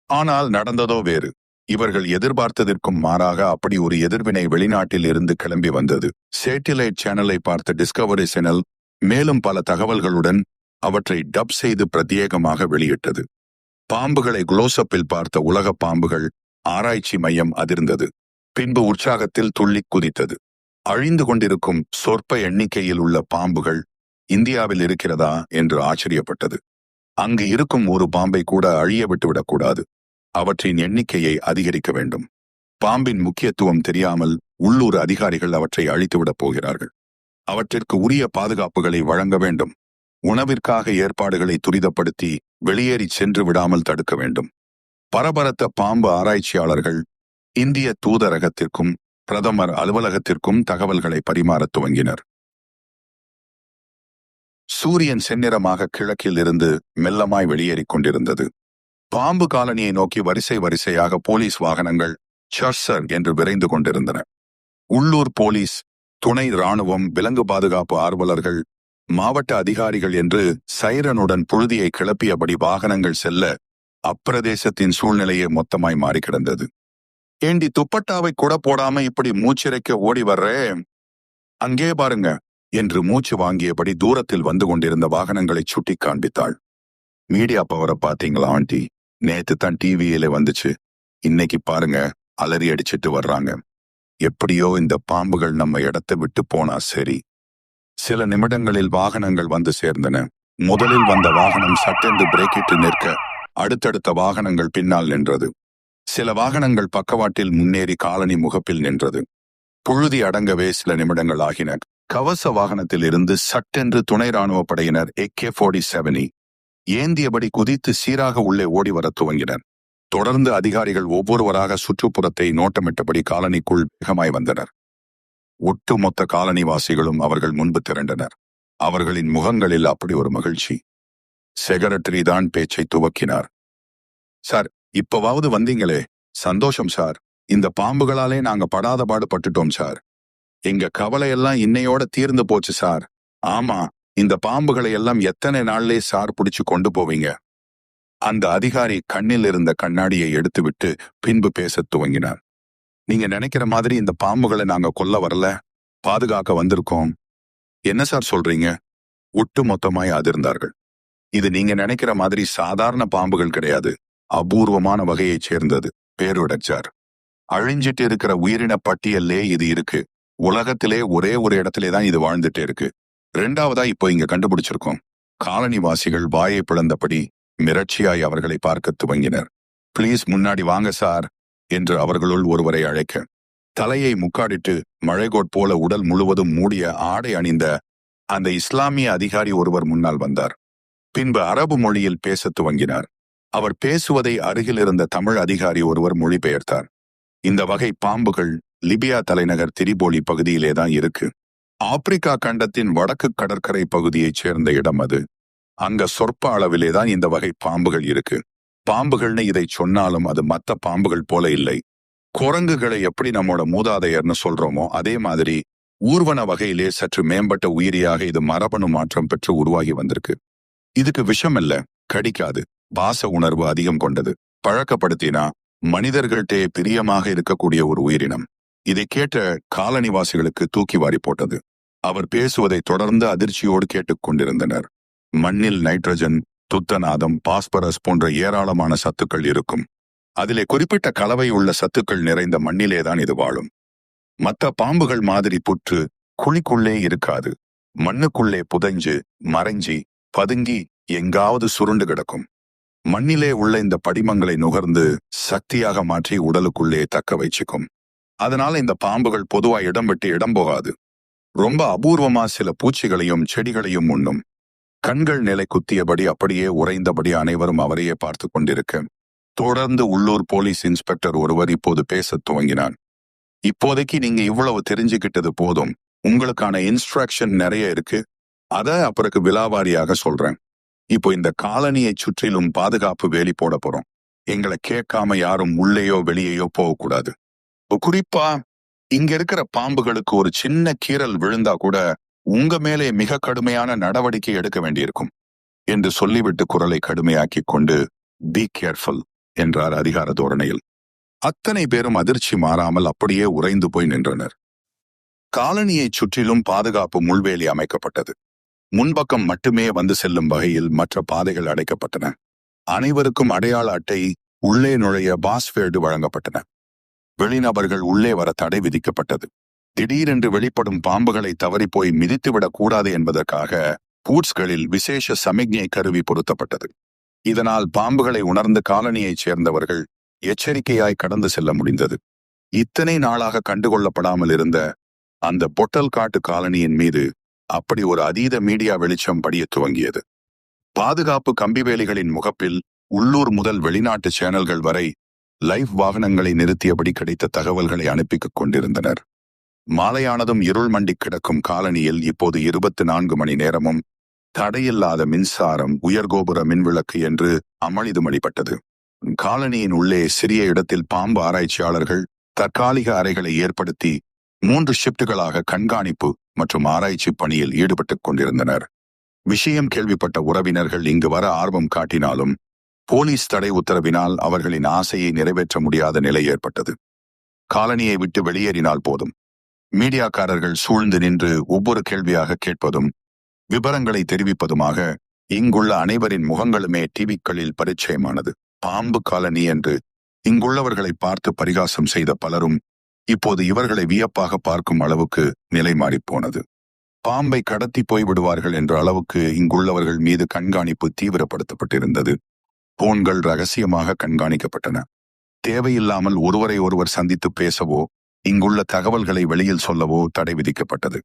ஆனால் நடந்ததோ வேறு. இவர்கள் எதிர்பார்த்ததற்கும் மாறாக அப்படி ஒரு எதிர்வினை வெளிநாட்டில் இருந்து கிளம்பி வந்தது. சேட்டிலைட் சேனலை பார்த்த டிஸ்கவரி சேனல் மேலும் பல தகவல்களுடன் அவற்றை டப் செய்து பிரத்யேகமாக வெளியிட்டது. பாம்புகளை குளோசப்பில் பார்த்த உலக பாம்புகள் ஆராய்ச்சி மையம் அதிர்ந்தது. பின்பு உற்சாகத்தில் துள்ளி குதித்தது. அழிந்து கொண்டிருக்கும் சொற்ப எண்ணிக்கையில் உள்ள பாம்புகள் இந்தியாவில் இருக்கிறதா என்று ஆச்சரியப்பட்டது. அங்கு இருக்கும் ஒரு பாம்பை கூட அழிய விட்டுவிடக்கூடாது. அவற்றின் எண்ணிக்கையை அதிகரிக்க வேண்டும். பாம்பின் முக்கியத்துவம் தெரியாமல் உள்ளூர் அதிகாரிகள் அவற்றை அழித்துவிடப் போகிறார்கள். அவற்றிற்கு உரிய பாதுகாப்புகளை வழங்க வேண்டும். உணவிற்காக ஏற்பாடுகளை துரிதப்படுத்தி வெளியேறி சென்று விடாமல் தடுக்க வேண்டும். பரபரத்த பாம்பு ஆராய்ச்சியாளர்கள் இந்திய தூதரகத்திற்கும் பிரதமர் அலுவலகத்திற்கும் தகவல்களை பரிமாறத் துவங்கினர். சூரியன் செந்நிறமாக கிழக்கில் இருந்து மெல்லமாய் வெளியேறிக் கொண்டிருந்தது. பாம்பு காலனியை நோக்கி வரிசை வரிசையாக போலீஸ் வாகனங்கள் சர்சர் என்று விரைந்து கொண்டிருந்தன. உள்ளூர் போலீஸ், துணை இராணுவம், விலங்கு பாதுகாப்பு ஆர்வலர்கள், மாவட்ட அதிகாரிகள் என்று சைரனுடன் புழுதியை கிளப்பியபடி வாகனங்கள் செல்ல அப்பிரதேசத்தின் சூழ்நிலையே மொத்தமாய் மாறி கிடந்தது. ஏண்டி, துப்பட்டாவை கூட போடாம இப்படி மூச்சிறைக்க ஓடி வர்றே, அங்கே பாருங்க என்று மூச்சு வாங்கியபடி தூரத்தில் வந்து கொண்டிருந்த வாகனங்களை சுட்டி காண்பித்தாள். மீடியா பவரை பாத்தீங்களா ஆண்டி? நேத்து தான் டிவியில வந்துச்சு. இன்னைக்கு பாருங்க, அலறி அடிச்சிட்டு வர்றாங்க. எப்படியோ இந்த பாம்புகள் நம்ம இடத்தை விட்டு போனா சரி. சில நிமிடங்களில் வாகனங்கள் வந்து சேர்ந்தன. முதலில் வந்த வாகனம் சட்டென்று பிரேக்கிட்டு நிற்க அடுத்தடுத்த வாகனங்கள் பின்னால் நின்றது. சில வாகனங்கள் பக்கவாட்டில் முன்னேறி காலனி முகப்பில் நின்றது. புழுதி அடங்கவே சில நிமிடங்கள் ஆகின. கவச வாகனத்தில் இருந்து சட்டென்று துணை ராணுவ படையினர் AK-47 ஏந்தியபடி குதித்து சீராக உள்ளே ஓடி வர துவங்கினர். தொடர்ந்து அதிகாரிகள் ஒவ்வொருவராக சுற்றுப்புறத்தை நோட்டமிட்டபடி காலனிக்குள் வேகமாய் வந்தனர். ஒட்டுமொத்த காலனிவாசிகளும் அவர்கள் முன்பு திரண்டனர். அவர்களின் முகங்களில் அப்படி ஒரு மகிழ்ச்சி. செக்ரட்டரி தான் பேச்சை துவக்கினார். சார், இப்பவாவது வந்தீங்களே, சந்தோஷம் சார். இந்த பாம்புகளாலே நாங்க படாத பாடு பட்டுட்டோம் சார். எங்க கவலையெல்லாம் இன்னையோட தீர்ந்து போச்சு சார். ஆமா, இந்த பாம்புகளை எல்லாம் எத்தனை நாள்லே சார் பிடிச்சு கொண்டு போவீங்க? அந்த அதிகாரி கண்ணில் இருந்த கண்ணாடியை எடுத்துவிட்டு பின்பு பேசத் துவங்கினார். நீங்க நினைக்கிற மாதிரி இந்த பாம்புகளை நாங்க கொல்ல வரல, பாதுகாக்க வந்திருக்கோம். என்ன சார் சொல்றீங்க? ஒட்டு மொத்தமாய் அதிர்ந்தார்கள். இது நீங்க நினைக்கிற மாதிரி சாதாரண பாம்புகள் கிடையாது. அபூர்வமான வகையைச் சேர்ந்தது. பேருடைச்சார். அழிஞ்சிட்டு இருக்கிற உயிரின பட்டியல்லே இது இருக்கு. உலகத்திலே ஒரே ஒரு இடத்திலே தான் இது வாழ்ந்துட்டே இருக்கு. 2வதா இப்போ இங்க கண்டுபிடிச்சிருக்கோம். காலனிவாசிகள் வாயை பிளந்தபடி மிரட்சியாய் அவர்களை பார்க்க துவங்கினர். ப்ளீஸ் முன்னாடி வாங்க சார் என்று அவர்களுள் ஒருவரை அழைக்க, தலையை முக்காடிட்டு மழைகோட் போல உடல் முழுவதும் மூடிய ஆடை அணிந்த அந்த இஸ்லாமிய அதிகாரி ஒருவர் முன்னால் வந்தார். பின்பு அரபு மொழியில் பேசத் துவங்கினார். அவர் பேசுவதை அருகில் இருந்த தமிழ் அதிகாரி ஒருவர் மொழிபெயர்த்தார். இந்த வகை பாம்புகள் லிபியா தலைநகர் திரிபோலி பகுதியிலேதான் இருக்கு. ஆப்பிரிக்கா கண்டத்தின் வடக்கு கடற்கரை பகுதியைச் சேர்ந்த இடம் அது. அங்க சொற்ப அளவிலேதான் இந்த வகை பாம்புகள் இருக்கு. பாம்புகள்னு இதை சொன்னாலும் அது மத்த பாம்புகள் போல இல்லை. குரங்குகளை எப்படி நம்மோட மூதாதையர்னு சொல்றோமோ அதே மாதிரி ஊர்வன வகையிலே சற்று மேம்பட்ட உயிரியாக இது மரபணு மாற்றம் பெற்று உருவாகி வந்திருக்கு. இதுக்கு விஷம் இல்ல, கடிக்காது, வாச உணர்வு அதிகம் கொண்டது. பழக்கப்படுத்தினா மனிதர்கள்டே பிரியமாக இருக்கக்கூடிய ஒரு உயிரினம். இதை கேட்ட காலனிவாசிகளுக்கு தூக்கி வாரி போட்டது. அவர் பேசுவதை தொடர்ந்து அதிர்ச்சியோடு கேட்டுக்கொண்டிருந்தனர். மண்ணில் நைட்ரஜன், துத்தநாதம், பாஸ்பரஸ் போன்ற ஏராளமான சத்துக்கள் இருக்கும். அதிலே குறிப்பிட்ட கலவை உள்ள சத்துக்கள் நிறைந்த மண்ணிலேதான் இது வாழும். மற்ற பாம்புகள் மாதிரி புற்று குழிக்குள்ளே இருக்காது. மண்ணுக்குள்ளே புதைஞ்சு மறைஞ்சி பதுங்கி எங்காவது சுருண்டு கிடக்கும். மண்ணிலே உள்ள இந்த படிமங்களை நுகர்ந்து சக்தியாக மாற்றி உடலுக்குள்ளே தக்க வைச்சுக்கும். அதனால இந்த பாம்புகள் பொதுவா இடம் விட்டு இடம் போகாது. ரொம்ப அபூர்வமா சில பூச்சிகளையும் செடிகளையும் உண்ணும். கண்கள் நிலை குத்தியபடி அப்படியே உறைந்தபடி அனைவரும் அவரையே பார்த்து கொண்டிருக்க, தொடர்ந்து உள்ளூர் போலீஸ் இன்ஸ்பெக்டர் ஒருவர் இப்போது பேசத் துவங்கினான். இப்போதைக்கு நீங்க இவ்வளவு தெரிஞ்சுக்கிட்டது போதும். உங்களுக்கான இன்ஸ்ட்ரக்ஷன் நிறைய இருக்கு. அத அப்புறம் விலாவாரியாக சொல்றேன். இப்போ இந்த காலனியை சுற்றிலும் பாதுகாப்பு வேலி போட போறோம். எங்களை கேட்காம யாரும் உள்ளேயோ வெளியேயோ போகக்கூடாது. குறிப்பா இங்க இருக்கிற பாம்புகளுக்கு ஒரு சின்ன கீறல் விழுந்தா கூட உங்க மேலே மிக கடுமையான நடவடிக்கை எடுக்க வேண்டியிருக்கும் என்று சொல்லிவிட்டு குரலை கடுமையாக்கி கொண்டு பி கேர்ஃபுல் என்றார் அதிகார தோரணையில். அத்தனை பேரும் அதிர்ச்சி மாறாமல் அப்படியே உறைந்து போய் நின்றனர். காலனியை சுற்றிலும் பாதுகாப்பு முள்வேலி அமைக்கப்பட்டது. முன்பக்கம் மட்டுமே வந்து செல்லும் வகையில் மற்ற பாதைகள் அடைக்கப்பட்டன. அனைவருக்கும் அடையாள அட்டை, உள்ளே நுழைய பாஸ்வேர்டு வழங்கப்பட்டன. வெளிநபர்கள் உள்ளே வர தடை விதிக்கப்பட்டது. திடீரென்று வெளிப்படும் பாம்புகளை தவறி போய் மிதித்துவிடக் கூடாது என்பதற்காக பூட்ஸ்களில் விசேஷ சமிக்ஞை கருவி பொருத்தப்பட்டது. இதனால் பாம்புகளை உணர்ந்து காலனியைச் சேர்ந்தவர்கள் எச்சரிக்கையாய் கடந்து செல்ல முடிந்தது. இத்தனை நாளாக கண்டுகொள்ளப்படாமல் இருந்த அந்த பொட்டல் காட்டு காலனியின் மீது அப்படி ஒரு அதீத மீடியா வெளிச்சம் படிய துவங்கியது. பாதுகாப்பு கம்பிவேலிகளின் முகப்பில் உள்ளூர் முதல் வெளிநாட்டு சேனல்கள் வரை லைவ் வாகனங்களை நிறுத்தியபடி கிடைத்த தகவல்களை அனுப்பிக் கொண்டிருந்தனர். மாலையானதும் இருள் மண்டி கிடக்கும் காலனியில் இப்போது 24 மணி நேரமும் தடையில்லாத மின்சாரம், உயர்கோபுர மின்விளக்கு என்று அமளிதுமளிப்பட்டது. காலனியின் உள்ளே சிறிய இடத்தில் பாம்பு ஆராய்ச்சியாளர்கள் தற்காலிக அறைகளை ஏற்படுத்தி 3 ஷிப்டுகளாக கண்காணிப்பு மற்றும் ஆராய்ச்சி பணியில் ஈடுபட்டுக் கொண்டிருந்தனர். விஷயம் கேள்விப்பட்ட உறவினர்கள் இங்கு வர ஆர்வம் காட்டினாலும் போலீஸ் தடை உத்தரவினால் அவர்களின் ஆசையை நிறைவேற்ற முடியாத நிலை ஏற்பட்டது. காலனியை விட்டு வெளியேறினால் போதும். மீடியாக்காரர்கள் சூழ்ந்து நின்று ஒவ்வொரு கேள்வியாக கேட்பதும் விபரங்களை தெரிவிப்பதுமாக இங்குள்ள அனைவரின் முகங்களுமே டிவிக்களில் பரிச்சயமானது. பாம்பு காலனி என்று இங்குள்ளவர்களை பார்த்து பரிகாசம் செய்த பலரும் இப்போது இவர்களை வியப்பாக பார்க்கும் அளவுக்கு நிலை மாறிப்போனது. பாம்பை கடத்தி போய்விடுவார்கள் என்ற அளவுக்கு இங்குள்ளவர்கள் மீது கண்காணிப்பு தீவிரப்படுத்தப்பட்டிருந்தது. போன்கள் ரகசியமாக கண்காணிக்கப்பட்டன. தேவையில்லாமல் ஒருவரை ஒருவர் சந்தித்து பேசவோ இங்குள்ள தகவல்களை வெளியில் சொல்லவோ தடை விதிக்கப்பட்டது.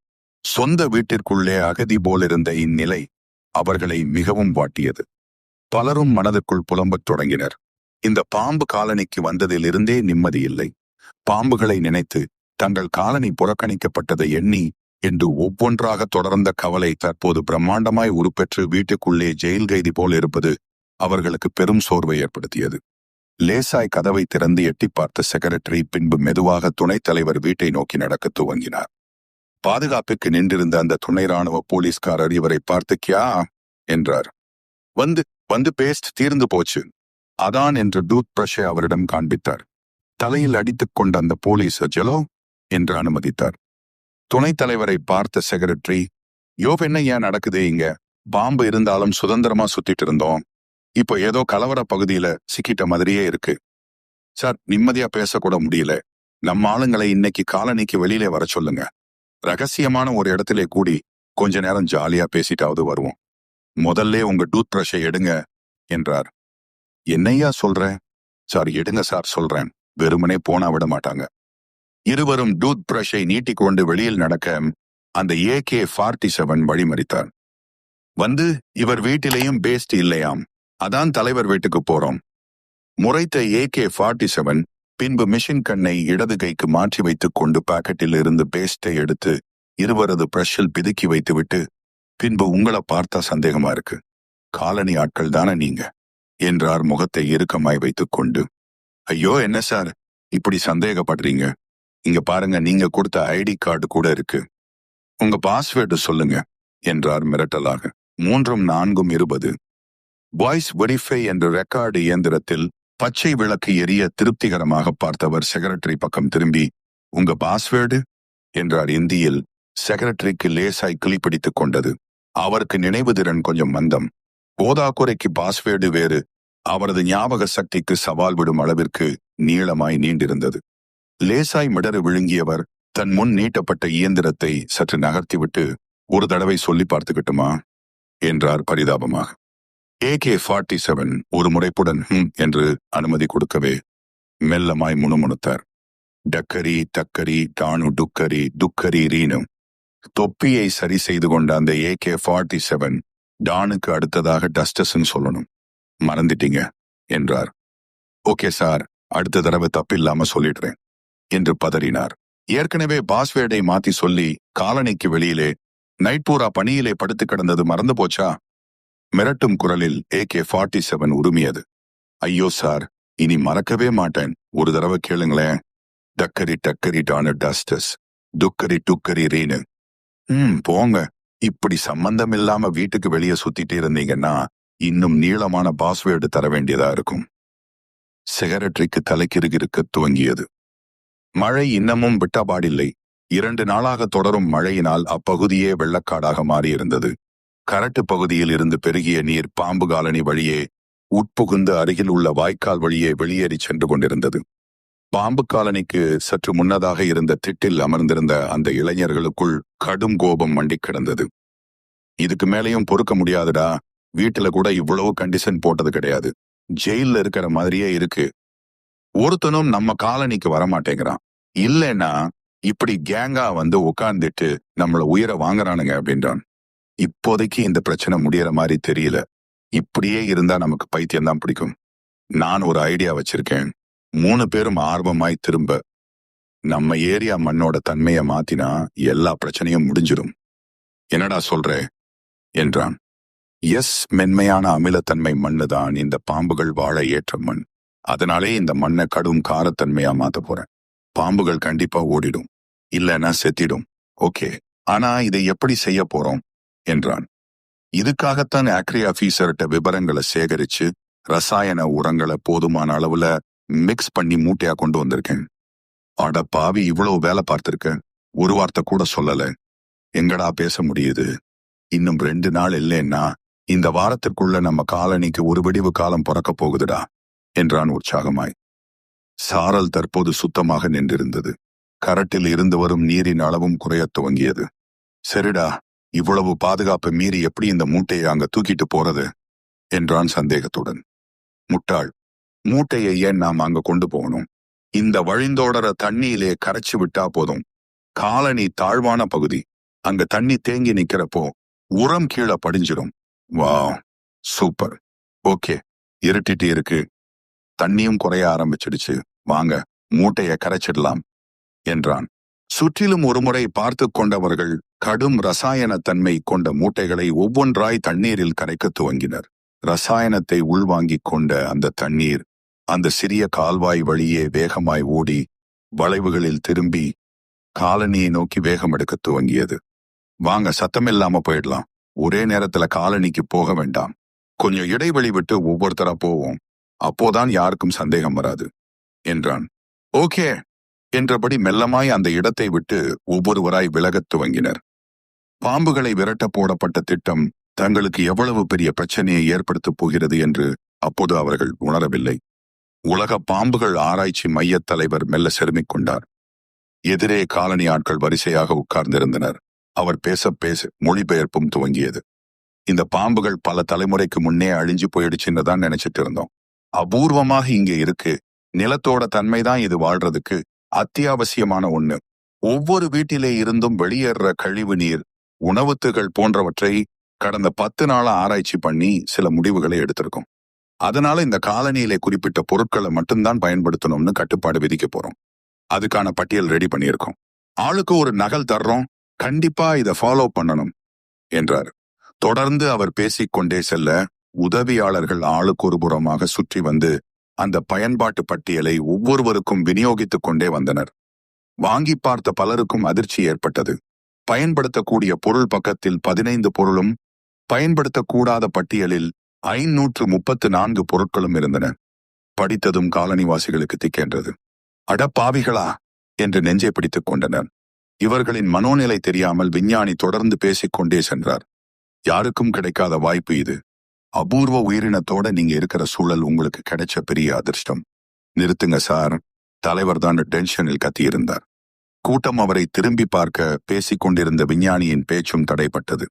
சொந்த வீட்டிற்குள்ளே அகதி போலிருந்த இந்நிலை அவர்களை மிகவும் வாட்டியது. பலரும் மனதுக்குள் புலம்பத் தொடங்கினர். இந்த பாம்பு காலனிக்கு வந்ததிலிருந்தே நிம்மதியில்லை. பாம்புகளை நினைத்து தங்கள் காலனி புறக்கணிக்கப்பட்டதை எண்ணி என்று ஒவ்வொன்றாக தொடர்ந்த கவலை தற்போது பிரம்மாண்டமாய் உருப்பெற்று வீட்டுக்குள்ளே ஜெயில் கைதி போல் இருப்பது அவர்களுக்கு பெரும் சோர்வை ஏற்படுத்தியது. லேசாய் கதவை திறந்து எட்டி பார்த்த செக்ரட்டரி பின்பு மெதுவாக துணைத் தலைவர் வீட்டை நோக்கி நடக்க துவங்கினார். பாதுகாப்புக்கு நின்றிருந்த அந்த துணை ராணுவ போலீஸ்காரர் இவரை பார்த்து கியா என்றார். வந்து பேஸ்ட் தீர்ந்து போச்சு அதான் என்று டூத் பிரஷை அவரிடம் காண்பித்தார். தலையில் அடித்துக் கொண்ட அந்த போலீஸ் ஜலோ என்று அனுமதித்தார். துணைத் தலைவரை பார்த்த செக்ரட்டரி, என்ன ஏன் நடக்குது இங்க? பாம்பு இருந்தாலும் சுதந்திரமா சுத்திட்டு இருந்தோம். இப்போ ஏதோ கலவர பகுதியில சிக்கிட்ட மாதிரியே இருக்கு. சார், நிம்மதியா பேசக்கூட முடியல. நம்ம ஆளுங்களை இன்னைக்கு காலனிக்கு வெளியிலே வர சொல்லுங்க. ரகசியமான ஒரு இடத்திலே கூடி கொஞ்ச நேரம் ஜாலியா பேசிட்டாவது வருவோம். முதல்ல உங்க டூத் பிரஷை எடுங்க என்றார். என்னையா சொல்ற? சார் எடுங்க சார் சொல்றேன். வெறுமனே போனா விட மாட்டாங்க. இருவரும் டூத் பிரஷை நீட்டிக்கொண்டு வெளியில் நடக்க அந்த AK-47 வழிமறித்தார். வந்து இவர் வீட்டிலேயும் பேஸ்ட் இல்லையாம், அதான் தலைவர் வீட்டுக்கு போறோம். முறைத்த AK-47 பின்பு மிஷின் கண்ணை இடது கைக்கு மாற்றி வைத்துக் கொண்டு பாக்கெட்டில் இருந்து பேஸ்டை எடுத்து இருவரது பிரஷில் பிதுக்கி வைத்துவிட்டு, பின்பு உங்களை பார்த்தா சந்தேகமா இருக்கு, காலனி ஆட்கள் தானே நீங்க என்றார் முகத்தை இறுக்கமாய் வைத்துக் கொண்டு. ஐயோ என்ன சார் இப்படி சந்தேகப்படுறீங்க, இங்க பாருங்க நீங்க கொடுத்த ஐடி கார்டு கூட இருக்கு, உங்க பாஸ்வேர்டு சொல்லுங்க என்றார் மிரட்டலாக. 3-4-20 வாய்ஸ் வெரிஃபை என்ற ரெக்கார்டு இயந்திரத்தில் பச்சை விளக்கு எரிய திருப்திகரமாக பார்த்தவர் செக்ரட்டரி பக்கம் திரும்பி, உங்க பாஸ்வேர்டு என்றார் இந்தியில். செக்ரட்டரிக்கு லேசாய் கிளிப்பிடித்துக் கொண்டது. அவருக்கு நினைவு திறன் கொஞ்சம் மந்தம். போதாக்குறைக்கு பாஸ்வேர்டு வேறு. அவரது ஞாபக சக்திக்கு சவால் விடும் அளவிற்கு நீளமாய் நீண்டிருந்தது. லேசாய் மிடறு விழுங்கியவர் தன் முன் நீட்டப்பட்ட இயந்திரத்தை சற்று நகர்த்திவிட்டு, ஒரு தடவை சொல்லி பார்த்துக்கிட்டுமா என்றார் பரிதாபமாக. AK-47 ஒரு முறைப்புடன் என்று அனுமதி கொடுக்கவே மெல்லமாய் முணுமுணுத்தார். டக்கரி டக்கரி டானு டுக்கரி துக்கரி ரீனு. தொப்பியை சரி செய்து கொண்ட அந்த AK-47 டானுக்கு அடுத்ததாக டஸ்டஸ்ன்னு சொல்லணும், மறந்துட்டீங்க என்றார். ஓகே சார், அடுத்த தடவை தப்பில்லாம சொல்லிடுறேன் என்று பதறினார். ஏற்கனவே பாஸ்வேர்டை மாத்தி சொல்லி காலனிக்கு வெளியிலே நைட் பூரா பணியிலே படுத்து கிடந்தது மறந்து போச்சா? மிரட்டும் குரலில் AK-47 உருமியது. ஐயோ சார், இனி மறக்கவே மாட்டேன், ஒரு தடவை கேளுங்களேன். டக்கரி டக்கரி டானு டஸ்டஸ் துக்கரி டுக்கரி ரீனு. போங்க, இப்படி சம்பந்தம் இல்லாம வீட்டுக்கு வெளியே சுத்திட்டு இருந்தீங்கன்னா இன்னும் நீளமான பாஸ்வேர்டு தர வேண்டியதா இருக்கும். செக்ரட்டரிக்கு தலைக்கிருகிருக்க துவங்கியது. மழை இன்னமும் விட்டபாடில்லை. 2 நாளாக தொடரும் மழையினால் அப்பகுதியே வெள்ளக்காடாக மாறியிருந்தது. கரட்டு பகுதியில் இருந்து பெருகிய நீர் பாம்பு காலனி வழியே உட்புகுந்து அருகில் உள்ள வாய்க்கால் வழியே வெளியேறி சென்று கொண்டிருந்தது. பாம்பு காலனிக்கு சற்று முன்னதாக இருந்த திட்டில் அமர்ந்திருந்த அந்த இளைஞர்களுக்குள் கடும் கோபம் மண்டி கிடந்தது. இதுக்கு மேலேயும் பொறுக்க முடியாதுடா, வீட்டுல கூட இவ்வளவு கண்டிஷன் போட்டது கிடையாது, ஜெயில இருக்கிற மாதிரியே இருக்கு, ஒருத்தனும் நம்ம காலனிக்கு வரமாட்டேங்கிறான், இல்லைன்னா இப்படி கேங்கா வந்து உட்கார்ந்துட்டு நம்மள உயிரை வாங்குறானுங்க அப்படின்றான். இப்போதைக்கு இந்த பிரச்சனை முடியற மாதிரி தெரியல, இப்படியே இருந்தா நமக்கு பைத்தியம்தான் பிடிக்கும். நான் ஒரு ஐடியா வச்சிருக்கேன். 3 பேரும் ஆர்வமாய் திரும்ப, நம்ம ஏரியா மண்ணோட தன்மையை மாத்தினா எல்லா பிரச்சனையும் முடிஞ்சிடும். என்னடா சொல்ற என்றான். எஸ், மென்மையான அமிலத்தன்மை மண்ணுதான் இந்த பாம்புகள் வாழ ஏற்ற மண். அதனாலே இந்த மண்ணை கடும் காரத்தன்மையா மாத்த போறேன். பாம்புகள் கண்டிப்பா ஓடிடும், இல்லைன்னா செத்திடும். ஓகே, ஆனா இதை எப்படி செய்ய போறோம் என்றான். இதுக்காகத்தான் அக்ரி ஆபீசர்கிட்ட விவரங்களை சேகரிச்சு ரசாயன உரங்களை போதுமான அளவுல மிக்ஸ் பண்ணி மூட்டையா கொண்டு வந்திருக்கேன். அட பாவி, இவ்வளவு வேலை பார்த்திருக்க, ஒரு வார்த்தை கூட சொல்லல. எங்கடா பேச முடியுது? இன்னும் 2 நாள் இல்லைன்னா இந்த வாரத்திற்குள்ள நம்ம காலனிக்கு ஒரு விடிவு காலம் பிறக்க போகுதுடா என்றான் உற்சாகமாய். சாரல் தற்போது சுத்தமாக நின்றிருந்தது. கரட்டில் இருந்து வரும் நீரின் அளவும் குறையத் துவங்கியது. சரிடா, இவ்வளவு பாதுகாப்பை மீறி எப்படி இந்த மூட்டையை அங்க தூக்கிட்டு போறது என்றான் சந்தேகத்துடன். முட்டாள், மூட்டையை ஏன் நாம் அங்க கொண்டு போகணும்? இந்த வழிந்தோடற தண்ணியிலே கரைச்சு விட்டா போதும். காலனி தாழ்வான பகுதி, அங்க தண்ணி தேங்கி நிக்கிறப்போ உரம் கீழே படிஞ்சிடும். வா, சூப்பர். ஓகே, இருட்டிட்டு இருக்கு, தண்ணியும் குறைய ஆரம்பிச்சிடுச்சு, வாங்க மூட்டைய கரைச்சிடலாம் என்றான். சுற்றிலும் ஒருமுறை பார்த்து கொண்டவர்கள் கடும் ரசாயன தன்மை கொண்ட மூட்டைகளை ஒவ்வொன்றாய் தண்ணீரில் கரைக்க துவங்கினர். ரசாயனத்தை உள்வாங்கிக் கொண்ட அந்த தண்ணீர் அந்த சிறிய கால்வாய் வழியே வேகமாய் ஓடி வளைவுகளில் திரும்பி காலனியை நோக்கி வேகம் எடுக்க துவங்கியது. வாங்க, சத்தமில்லாம போயிடலாம், ஒரே நேரத்துல காலனிக்கு போக வேண்டாம், கொஞ்சம் இடைவெளி விட்டு ஒவ்வொருத்தரா போவோம், அப்போதான் யாருக்கும் சந்தேகம் வராது என்றான். ஓகே என்றபடி மெல்லமாய் அந்த இடத்தை விட்டு ஒவ்வொருவராய் விலகத் துவங்கினர். பாம்புகளை விரட்ட போடப்பட்ட திட்டம் தங்களுக்கு எவ்வளவு பெரிய பிரச்சனையை ஏற்படுத்தப் போகிறது என்று அப்போது அவர்கள் உணரவில்லை. உலக பாம்புகள் ஆராய்ச்சி மைய தலைவர் மெல்ல செருமிக் கொண்டார். எதிரே காலனி ஆட்கள் வரிசையாக உட்கார்ந்திருந்தனர். அவர் பேச பேச மொழிபெயர்ப்பும் துவங்கியது. இந்த பாம்புகள் பல தலைமுறைக்கு முன்னே அழிஞ்சு போயிடுச்சுன்னு தான் நினைச்சிட்டு இருந்தோம். அபூர்வமாக இங்கே இருக்கு. நிலத்தோட தன்மைதான் இது வாழ்றதுக்கு அத்தியாவசியமான ஒண்ணு. ஒவ்வொரு வீட்டிலே இருந்தும் வெளியேற கழிவு நீர், உணவுத்துகள் போன்றவற்றை கடந்த 10 நாளா ஆராய்ச்சி பண்ணி சில முடிவுகளை எடுத்திருக்கோம். அதனால இந்த காலனியிலே குறிப்பிட்ட பொருட்களை மட்டும்தான் பயன்படுத்தணும்னு கட்டுப்பாடு விதிக்க போறோம். அதுக்கான பட்டியல் ரெடி பண்ணியிருக்கோம். ஆளுக்கு ஒரு நகல் தர்றோம், கண்டிப்பா இதை ஃபாலோ பண்ணணும் என்றார். தொடர்ந்து அவர் பேசிக்கொண்டே செல்ல உதவியாளர்கள் ஆளுக்கு ஒரு புறமாக சுற்றி வந்து அந்த பயன்பாட்டு பட்டியலை ஒவ்வொருவருக்கும் விநியோகித்துக் கொண்டே வந்தனர். வாங்கி பார்த்த பலருக்கும் அதிர்ச்சி ஏற்பட்டது. பயன்படுத்தக்கூடிய பொருள் பக்கத்தில் 15 பொருளும், பயன்படுத்தக்கூடாத பட்டியலில் 534 பொருட்களும் இருந்தன. படித்ததும் காலனிவாசிகளுக்கு திக்கென்றது. அடப்பாவிகளா என்று நெஞ்சை பிடித்துக் கொண்டனர். இவர்களின் மனோநிலை தெரியாமல் விஞ்ஞானி தொடர்ந்து பேசிக்கொண்டே சென்றார். யாருக்கும் கிடைக்காத வாய்ப்பு இது. அபூர்வ உயிரினத்தோட நீங்க இருக்கிற சூழல் உங்களுக்கு கிடைச்ச பெரிய அதிர்ஷ்டம். நிறுத்துங்க சார், தலைவர் தான் டென்ஷனில் கத்தியிருந்தார். கூட்டம் அவரை திரும்பி பார்க்க பேசிக்கொண்டிருந்த விஞ்ஞானியின் பேச்சும் தடைப்பட்டது.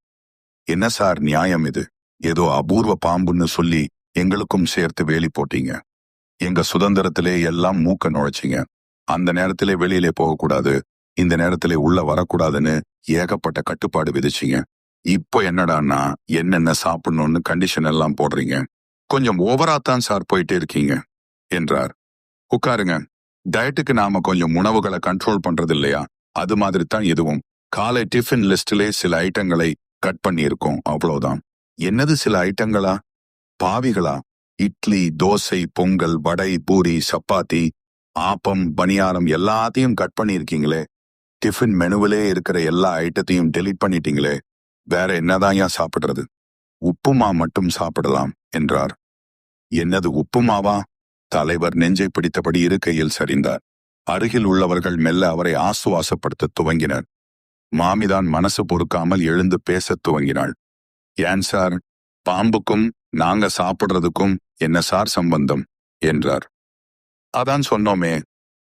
என்ன சார் நியாயம் இது? ஏதோ அபூர்வ பாம்புன்னு சொல்லி எங்களுக்கும் சேர்த்து வேலி போட்டீங்க. எங்க சுதந்திரத்திலே எல்லாம் மூக்க நுழைச்சிங்க. அந்த நேரத்திலே வெளியிலே போகக்கூடாது, இந்த நேரத்திலே உள்ள வரக்கூடாதுன்னு ஏகப்பட்ட கட்டுப்பாடு விதிச்சிங்க. இப்போ என்னடான்னா என்னென்ன சாப்பிடணும்னு கண்டிஷன் எல்லாம் போடுறீங்க. கொஞ்சம் ஓவராத்தான் சார் போயிட்டே இருக்கீங்க என்றார். உட்காருங்க. டயட்டுக்கு நாம கொஞ்சம் உணவுகளை கண்ட்ரோல் பண்றது இல்லையா? அது மாதிரி தான் இதுவும். காலை டிஃபன் லிஸ்டிலே சில ஐட்டங்களை கட் பண்ணி இருக்கோம், அவ்வளவுதான். என்னது சில ஐட்டங்களா? பாவிகளா? இட்லி, தோசை, பொங்கல், வடை, பூரி, சப்பாத்தி, ஆப்பம், பணியாரம் எல்லாத்தையும் கட் பண்ணி இருக்கீங்களே. டிஃபன் மெனுவிலே இருக்கிற எல்லா ஐட்டத்தையும் டெலீட் பண்ணிட்டீங்களே. வேற என்னதான் ஏன் சாப்பிடுறது? உப்புமா மட்டும் சாப்பிடலாம் என்றார். என்னது உப்புமாவா? தலைவர் நெஞ்சை பிடித்தபடி இருக்கையில் சரிந்தார். அருகில் உள்ளவர்கள் மெல்ல அவரை ஆசுவாசப்படுத்த துவங்கினர். மாமிதான் மனசு பொறுக்காமல் எழுந்து பேசத் துவங்கினாள். ஏன் சார், பாம்புக்கும் நாங்க சாப்பிடுறதுக்கும் என்ன சார் சம்பந்தம் என்றார். அதான் சொன்னோமே,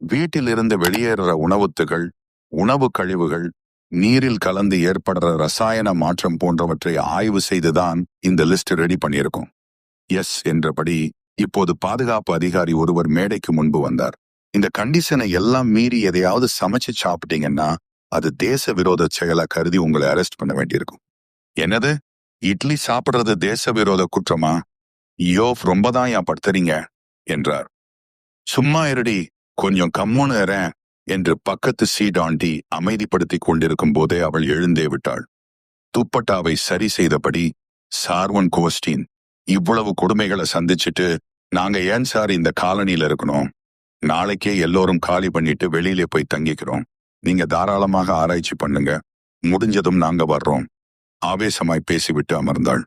வீட்டிலிருந்து வெளியேற உணவுத்துகள், உணவு கழிவுகள், நீரில் கலந்து ஏற்படுற ரசாயன மாற்றம் போன்றவற்றை ஆய்வு செய்துதான் இந்த லிஸ்ட் ரெடி பண்ணியிருக்கோம். எஸ் என்றபடி இப்போது பாதுகாப்பு அதிகாரி ஒருவர் மேடைக்கு முன்பு வந்தார். இந்த கண்டிஷனை எல்லாம் மீறி எதையாவது சமைச்சு சாப்பிட்டீங்கன்னா அது தேச விரோத செயலா கருதி உங்களை அரெஸ்ட் பண்ண வேண்டியிருக்கும். என்னது, இட்லி சாப்பிடுறது தேச விரோத குற்றமா? ஐயோ, ரொம்பதான் ஏன் படுத்துறீங்க என்றார். சும்மா இருடி, கொஞ்சம் கம்முன்னு இறேன் என்று பக்கத்து சீட் ஆண்டி அமைதிப்படுத்தி கொண்டிருக்கும் போதே அவள் எழுந்தே விட்டாள். துப்பட்டாவை சரி செய்தபடி, சார்வன் கோஸ்டின், இவ்வளவு கொடுமைகளை சந்திச்சுட்டு நாங்க ஏன் சார் இந்த காலனியில இருக்கணும்? நாளைக்கே எல்லோரும் காலி பண்ணிட்டு வெளியிலே போய் தங்கிக்கிறோம். நீங்க தாராளமாக ஆராய்ச்சி பண்ணுங்க, முடிஞ்சதும் நாங்க வர்றோம். ஆவேசமாய் பேசிவிட்டு அமர்ந்தாள்.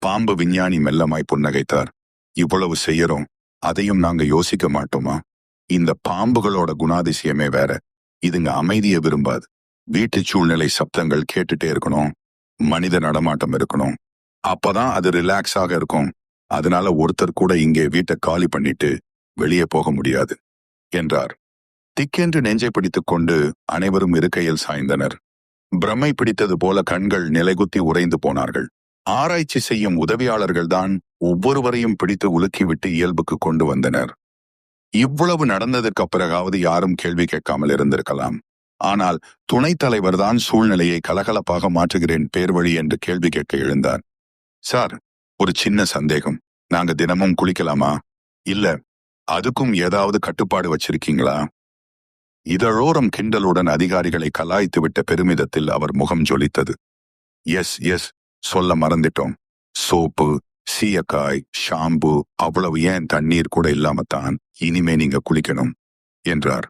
பாம்பு விஞ்ஞானி மெல்லமாய் புன்னகைத்தார். இவ்வளவு செய்யறோம், அதையும் நாங்க யோசிக்க மாட்டோமா? இந்த பாம்புகளோட குணாதிசயமே வேற. இதுங்க அமைதியை விரும்பாது. வீட்டு சூழ்நிலை சப்தங்கள் கேட்டுட்டே இருக்கணும், மனித நடமாட்டம் இருக்கணும், அப்பதான் அது ரிலாக்ஸாக இருக்கும். அதனால ஒருத்தர் கூட இங்கே வீட்டை காலி பண்ணிட்டு வெளியே போக முடியாது என்றார். திக்கென்று நெஞ்சை பிடித்துக் கொண்டு அனைவரும் இருக்கையில் சாய்ந்தனர். பிரமை பிடித்தது போல கண்கள் நிலைகுத்தி உறைந்து போனார்கள். ஆராய்ச்சி செய்யும் உதவியாளர்கள் தான் ஒவ்வொருவரையும் பிடித்து உலுக்கிவிட்டு இயல்புக்கு கொண்டு வந்தனர். இவ்வளவு நடந்ததற்கு பிறகாவது யாரும் கேள்வி கேட்காமல் இருந்திருக்கலாம். ஆனால் துணைத் தலைவர் தான் சூழ்நிலையை கலகலப்பாக மாற்றுகிறேன் பேர் வழி என்று கேள்வி கேட்க எழுந்தார். சார், ஒரு சின்ன சந்தேகம். நாங்க தினமும் குளிக்கலாமா? இல்ல, அதுக்கும் ஏதாவது கட்டுப்பாடு வச்சிருக்கீங்களா? இதழோரம் கிண்டலுடன் அதிகாரிகளை கலாய்த்து விட்ட பெருமிதத்தில் அவர் முகம் ஜொலித்தது. எஸ் எஸ், சொல்ல மறந்துட்டோம். சோப்பு, சீயக்காய், ஷாம்பு, அவ்வளவு ஏன் தண்ணீர் கூட இல்லாமத்தான் இனிமே நீங்க குளிக்கணும் என்றார்.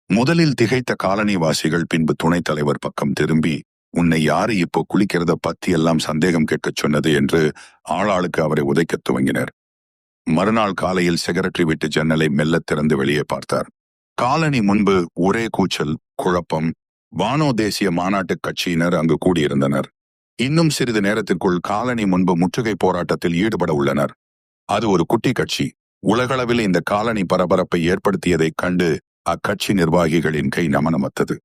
முதலில் திகைத்த காலனிவாசிகள் பின்பு துணைத் தலைவர் பக்கம் திரும்பி, உன்னை யாரு இப்போ குளிக்கிறத பத்தி எல்லாம் சந்தேகம் கேட்கச் சொன்னது என்று ஆளாளுக்கு அவரை உதைக்கத் துவங்கினர். மறுநாள் காலையில் செக்ரட்டரி வீட்டு ஜன்னலை மெல்ல திறந்து வெளியே பார்த்தார். காலனி முன்பு ஒரே கூச்சல், குழப்பம். வானோ தேசிய மாநாட்டு கட்சியினர் அங்கு கூடியிருந்தனர். இன்னும் சிறிது நேரத்திற்குள் காலனி முன்பு முற்றுகை போராட்டத்தில் ஈடுபட உள்ளனர். அது ஒரு குட்டி கட்சி. உலகளவில் இந்த காலனி பரபரப்பை ஏற்படுத்தியதைக் கண்டு அக்கட்சி நிர்வாகிகளின் கை நமனமத்தது.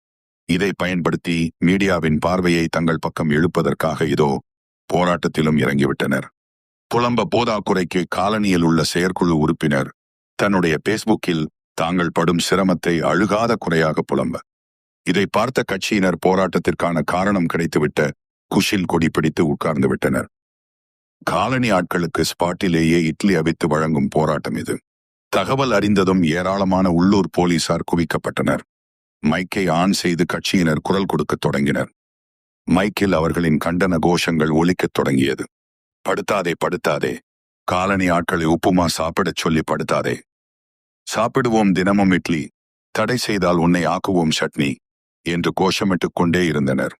இதை பயன்படுத்தி மீடியாவின் பார்வையை தங்கள் பக்கம் இழுப்பதற்காக இதோ போராட்டத்திலும் இறங்கிவிட்டனர். புலம்ப போதாக்குறைக்கு காலனியில் உள்ள செயற்குழு உறுப்பினர் தன்னுடைய பேஸ்புக்கில் தாங்கள் படும் சிரமத்தை அழுகாத குறையாக புலம்ப. இதை பார்த்த கட்சியினர் போராட்டத்திற்கான காரணம் கிடைத்துவிட்ட குஷில் கொடி பிடித்து உட்கார்ந்து விட்டனர். காலனி ஆட்களுக்கு ஸ்பாட்டிலேயே இட்லி அவித்து வழங்கும் போராட்டம் இது. தகவல் அறிந்ததும் ஏராளமான உள்ளூர் போலீசார் குவிக்கப்பட்டனர். மைக்கை ஆன் செய்து கட்சியினர் குரல் கொடுக்கத் தொடங்கினர். மைக்கில் அவர்களின் கண்டன கோஷங்கள் ஒலிக்கத் தொடங்கியது. படுத்தாதே படுத்தாதே, காலனி ஆட்களை உப்புமா சாப்பிடச் சொல்லி படுத்தாதே. சாப்பிடுவோம் தினமும் இட்லி, தடை செய்தால் உன்னை ஆக்குவோம் சட்னி என்று கோஷமிட்டுக் கொண்டே இருந்தனர்.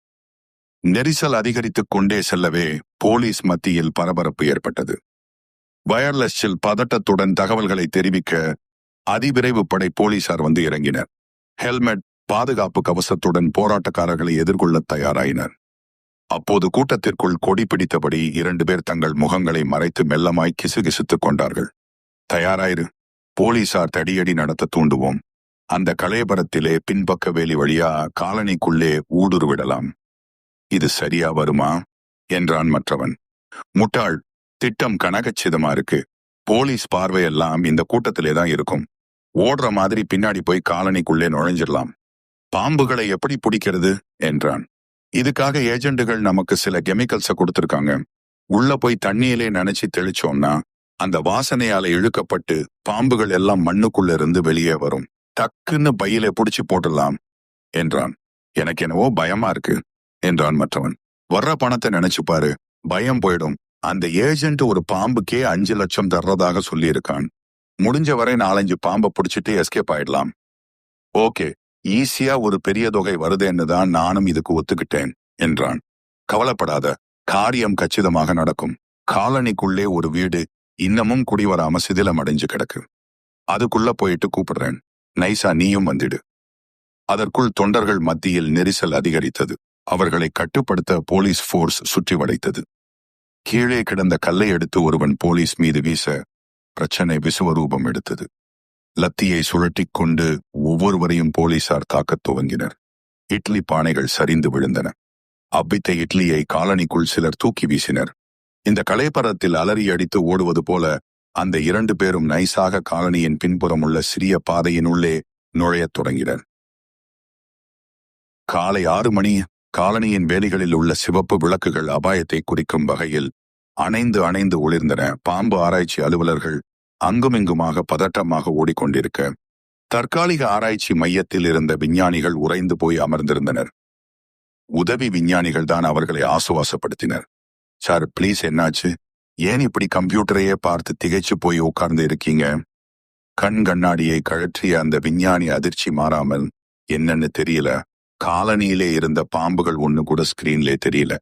நெரிசல் அதிகரித்துக் கொண்டே செல்லவே போலீஸ் மத்தியில் பரபரப்பு ஏற்பட்டது. வயர்லெஸ்ஸில் பதட்டத்துடன் தகவல்களை தெரிவிக்க அதிவிரைவு படை போலீசார் வந்து இறங்கினர். ஹெல்மெட், பாதுகாப்பு கவசத்துடன் போராட்டக்காரர்களை எதிர்கொள்ள தயாராயினர். அப்போது கூட்டத்திற்குள் கொடி பிடித்தபடி 2 பேர் தங்கள் முகங்களை மறைத்து மெல்லமாய் கிசுகிசுத்துக் கொண்டார்கள். தயாராயிரு, போலீசார் தடியடி நடத்த தூண்டுவோம். அந்த கலையபரத்திலே பின்பக்க வேலி வழியா காலனிக்குள்ளே ஊடுருவிடலாம். இது சரியா வருமா என்றான் மற்றவன். முட்டாள், திட்டம் கனகச்சிதமா இருக்கு. போலீஸ் பார்வையெல்லாம் இந்த கூட்டத்திலே தான் இருக்கும். ஓடுற மாதிரி பின்னாடி போய் காலனிக்குள்ளே நுழைஞ்சிடலாம். பாம்புகளை எப்படி பிடிக்கிறது என்றான். இதுக்காக ஏஜெண்டுகள் நமக்கு சில கெமிக்கல்ஸ கொடுத்திருக்காங்க. உள்ள போய் தண்ணியிலே நனைச்சி தெளிச்சோம்னா அந்த வாசனையால இழுக்கப்பட்டு பாம்புகள் எல்லாம் மண்ணுக்குள்ள இருந்து வெளியே வரும். டக்குன்னு பையில புடிச்சு போட்டுடலாம் என்றான். எனக்கு என்னவோ பயமா இருக்கு என்றான் மற்றவன். வர்ற பணத்தை நினைச்சு பாரு, பயம் போயிடும். அந்த ஏஜென்ட் ஒரு பாம்புக்கே 5 லட்சம் தர்றதாக சொல்லியிருக்கான். முடிஞ்ச வரை 4-5 பாம்பை பிடிச்சிட்டு எஸ்கேப் ஆயிடலாம். ஓகே, ஈஸியா ஒரு பெரிய தொகை வருதுன்னு தான் நானும் இதுக்கு ஒத்துக்கிட்டேன் என்றான். கவலைப்படாத, காரியம் கச்சிதமாக நடக்கும். காலனிக்குள்ளே ஒரு வீடு இன்னமும் குடிவராம சிதிலம் அடைஞ்சு கிடக்கு. அதுக்குள்ள போயிட்டு கூப்பிடுறேன். நைசா நீயும் வந்துடு. அதற்குள் தொண்டர்கள் மத்தியில் நெரிசல் அதிகரித்தது. அவர்களை கட்டுப்படுத்த போலீஸ் போர்ஸ் சுற்றி வளைத்தது. கீழே கிடந்த கல்லை எடுத்து ஒருவன் போலீஸ் மீது வீச பிரச்சனை விசுவரூபம் எடுத்தது. லத்தியை சுழட்டிக் கொண்டு ஒவ்வொருவரையும் போலீசார் தாக்கத் துவங்கினர். இட்லி பானைகள் சரிந்து விழுந்தன. அவ்வித்த இட்லியை காலனிக்குள் சிலர் தூக்கி வீசினர். இந்த கலைப்பரத்தில் அலறி அடித்து ஓடுவது போல அந்த 2 பேரும் நைசாக காலனியின் பின்புறம் உள்ள சிறிய பாதையினுள்ளே நுழையத் தொடங்கினர். காலை 6 மணி. காலனியின் வேலிகளில் உள்ள சிவப்பு விளக்குகள் அபாயத்தை குறிக்கும் வகையில் அணைந்து ஒளிர்ந்தன. பாம்பு ஆராய்ச்சி அலுவலர்கள் அங்குமிங்குமாக பதட்டமாக ஓடிக்கொண்டிருக்க தற்காலிக ஆராய்ச்சி மையத்தில் இருந்த விஞ்ஞானிகள் உறைந்து போய் அமர்ந்திருந்தனர். உதவி விஞ்ஞானிகள் தான் அவர்களை ஆசுவாசப்படுத்தினர். சார், ப்ளீஸ், என்னாச்சு? ஏன் இப்படி கம்ப்யூட்டரையே பார்த்து திகைச்சு போய் உட்கார்ந்து இருக்கீங்க? கண்ணாடியை கழற்றிய அந்த விஞ்ஞானி அதிர்ச்சி மாறாமல், என்னன்னு தெரியல, காலனியிலே இருந்த பாம்புகள் ஒண்ணு கூட ஸ்கிரீன்லே தெரியல.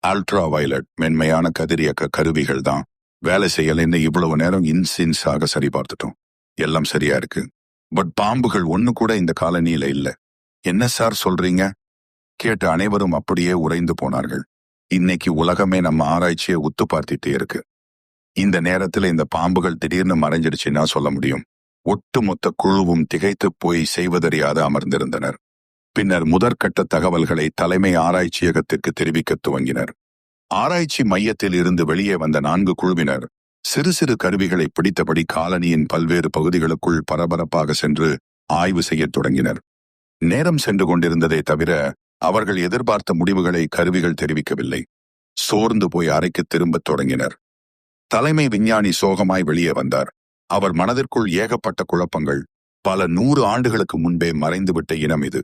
அல்ட்ரா வயலட் மென்மையான கதிரியக்க கருவிகள் தான் வேலை செய்யலைன்னு இவ்வளவு நேரம் இன்சின்ஸாக சரி பார்த்துட்டோம். எல்லாம் சரியா இருக்கு. பட் பாம்புகள் ஒண்ணு கூட இந்த காலனியில இல்ல. என்ன சார் சொல்றீங்க? கேட்டு அனைவரும் அப்படியே உறைந்து போனார்கள். இன்னைக்கு உலகமே நம்ம ஆராய்ச்சியை உத்து பார்த்துட்டே இருக்கு. இந்த நேரத்துல இந்த பாம்புகள் திடீர்னு மறைஞ்சிடுச்சுன்னா சொல்ல முடியும். ஒட்டுமொத்த குழுவும் திகைத்து போய் செய்வதறியாது அமர்ந்திருந்தனர். பின்னர் முதற்கட்ட தகவல்களை தலைமை ஆராய்ச்சியகத்திற்கு தெரிவிக்க துவங்கினர். ஆராய்ச்சி மையத்தில் இருந்து வெளியே வந்த 4 குழுவினர் சிறு சிறு கருவிகளை பிடித்தபடி காலனியின் பல்வேறு பகுதிகளுக்குள் பரபரப்பாக சென்று ஆய்வு செய்யத் தொடங்கினர். நேரம் சென்று கொண்டிருந்ததை தவிர அவர்கள் எதிர்பார்த்த முடிவுகளை கருவிகள் தெரிவிக்கவில்லை. சோர்ந்து போய் அறைக்கு திரும்பத் தொடங்கினர். தலைமை விஞ்ஞானி சோகமாய் வெளியே வந்தார். அவர் மனதிற்குள் ஏகப்பட்ட குழப்பங்கள். பல 100 ஆண்டுகளுக்கு முன்பே மறைந்துவிட்ட இனம் இது.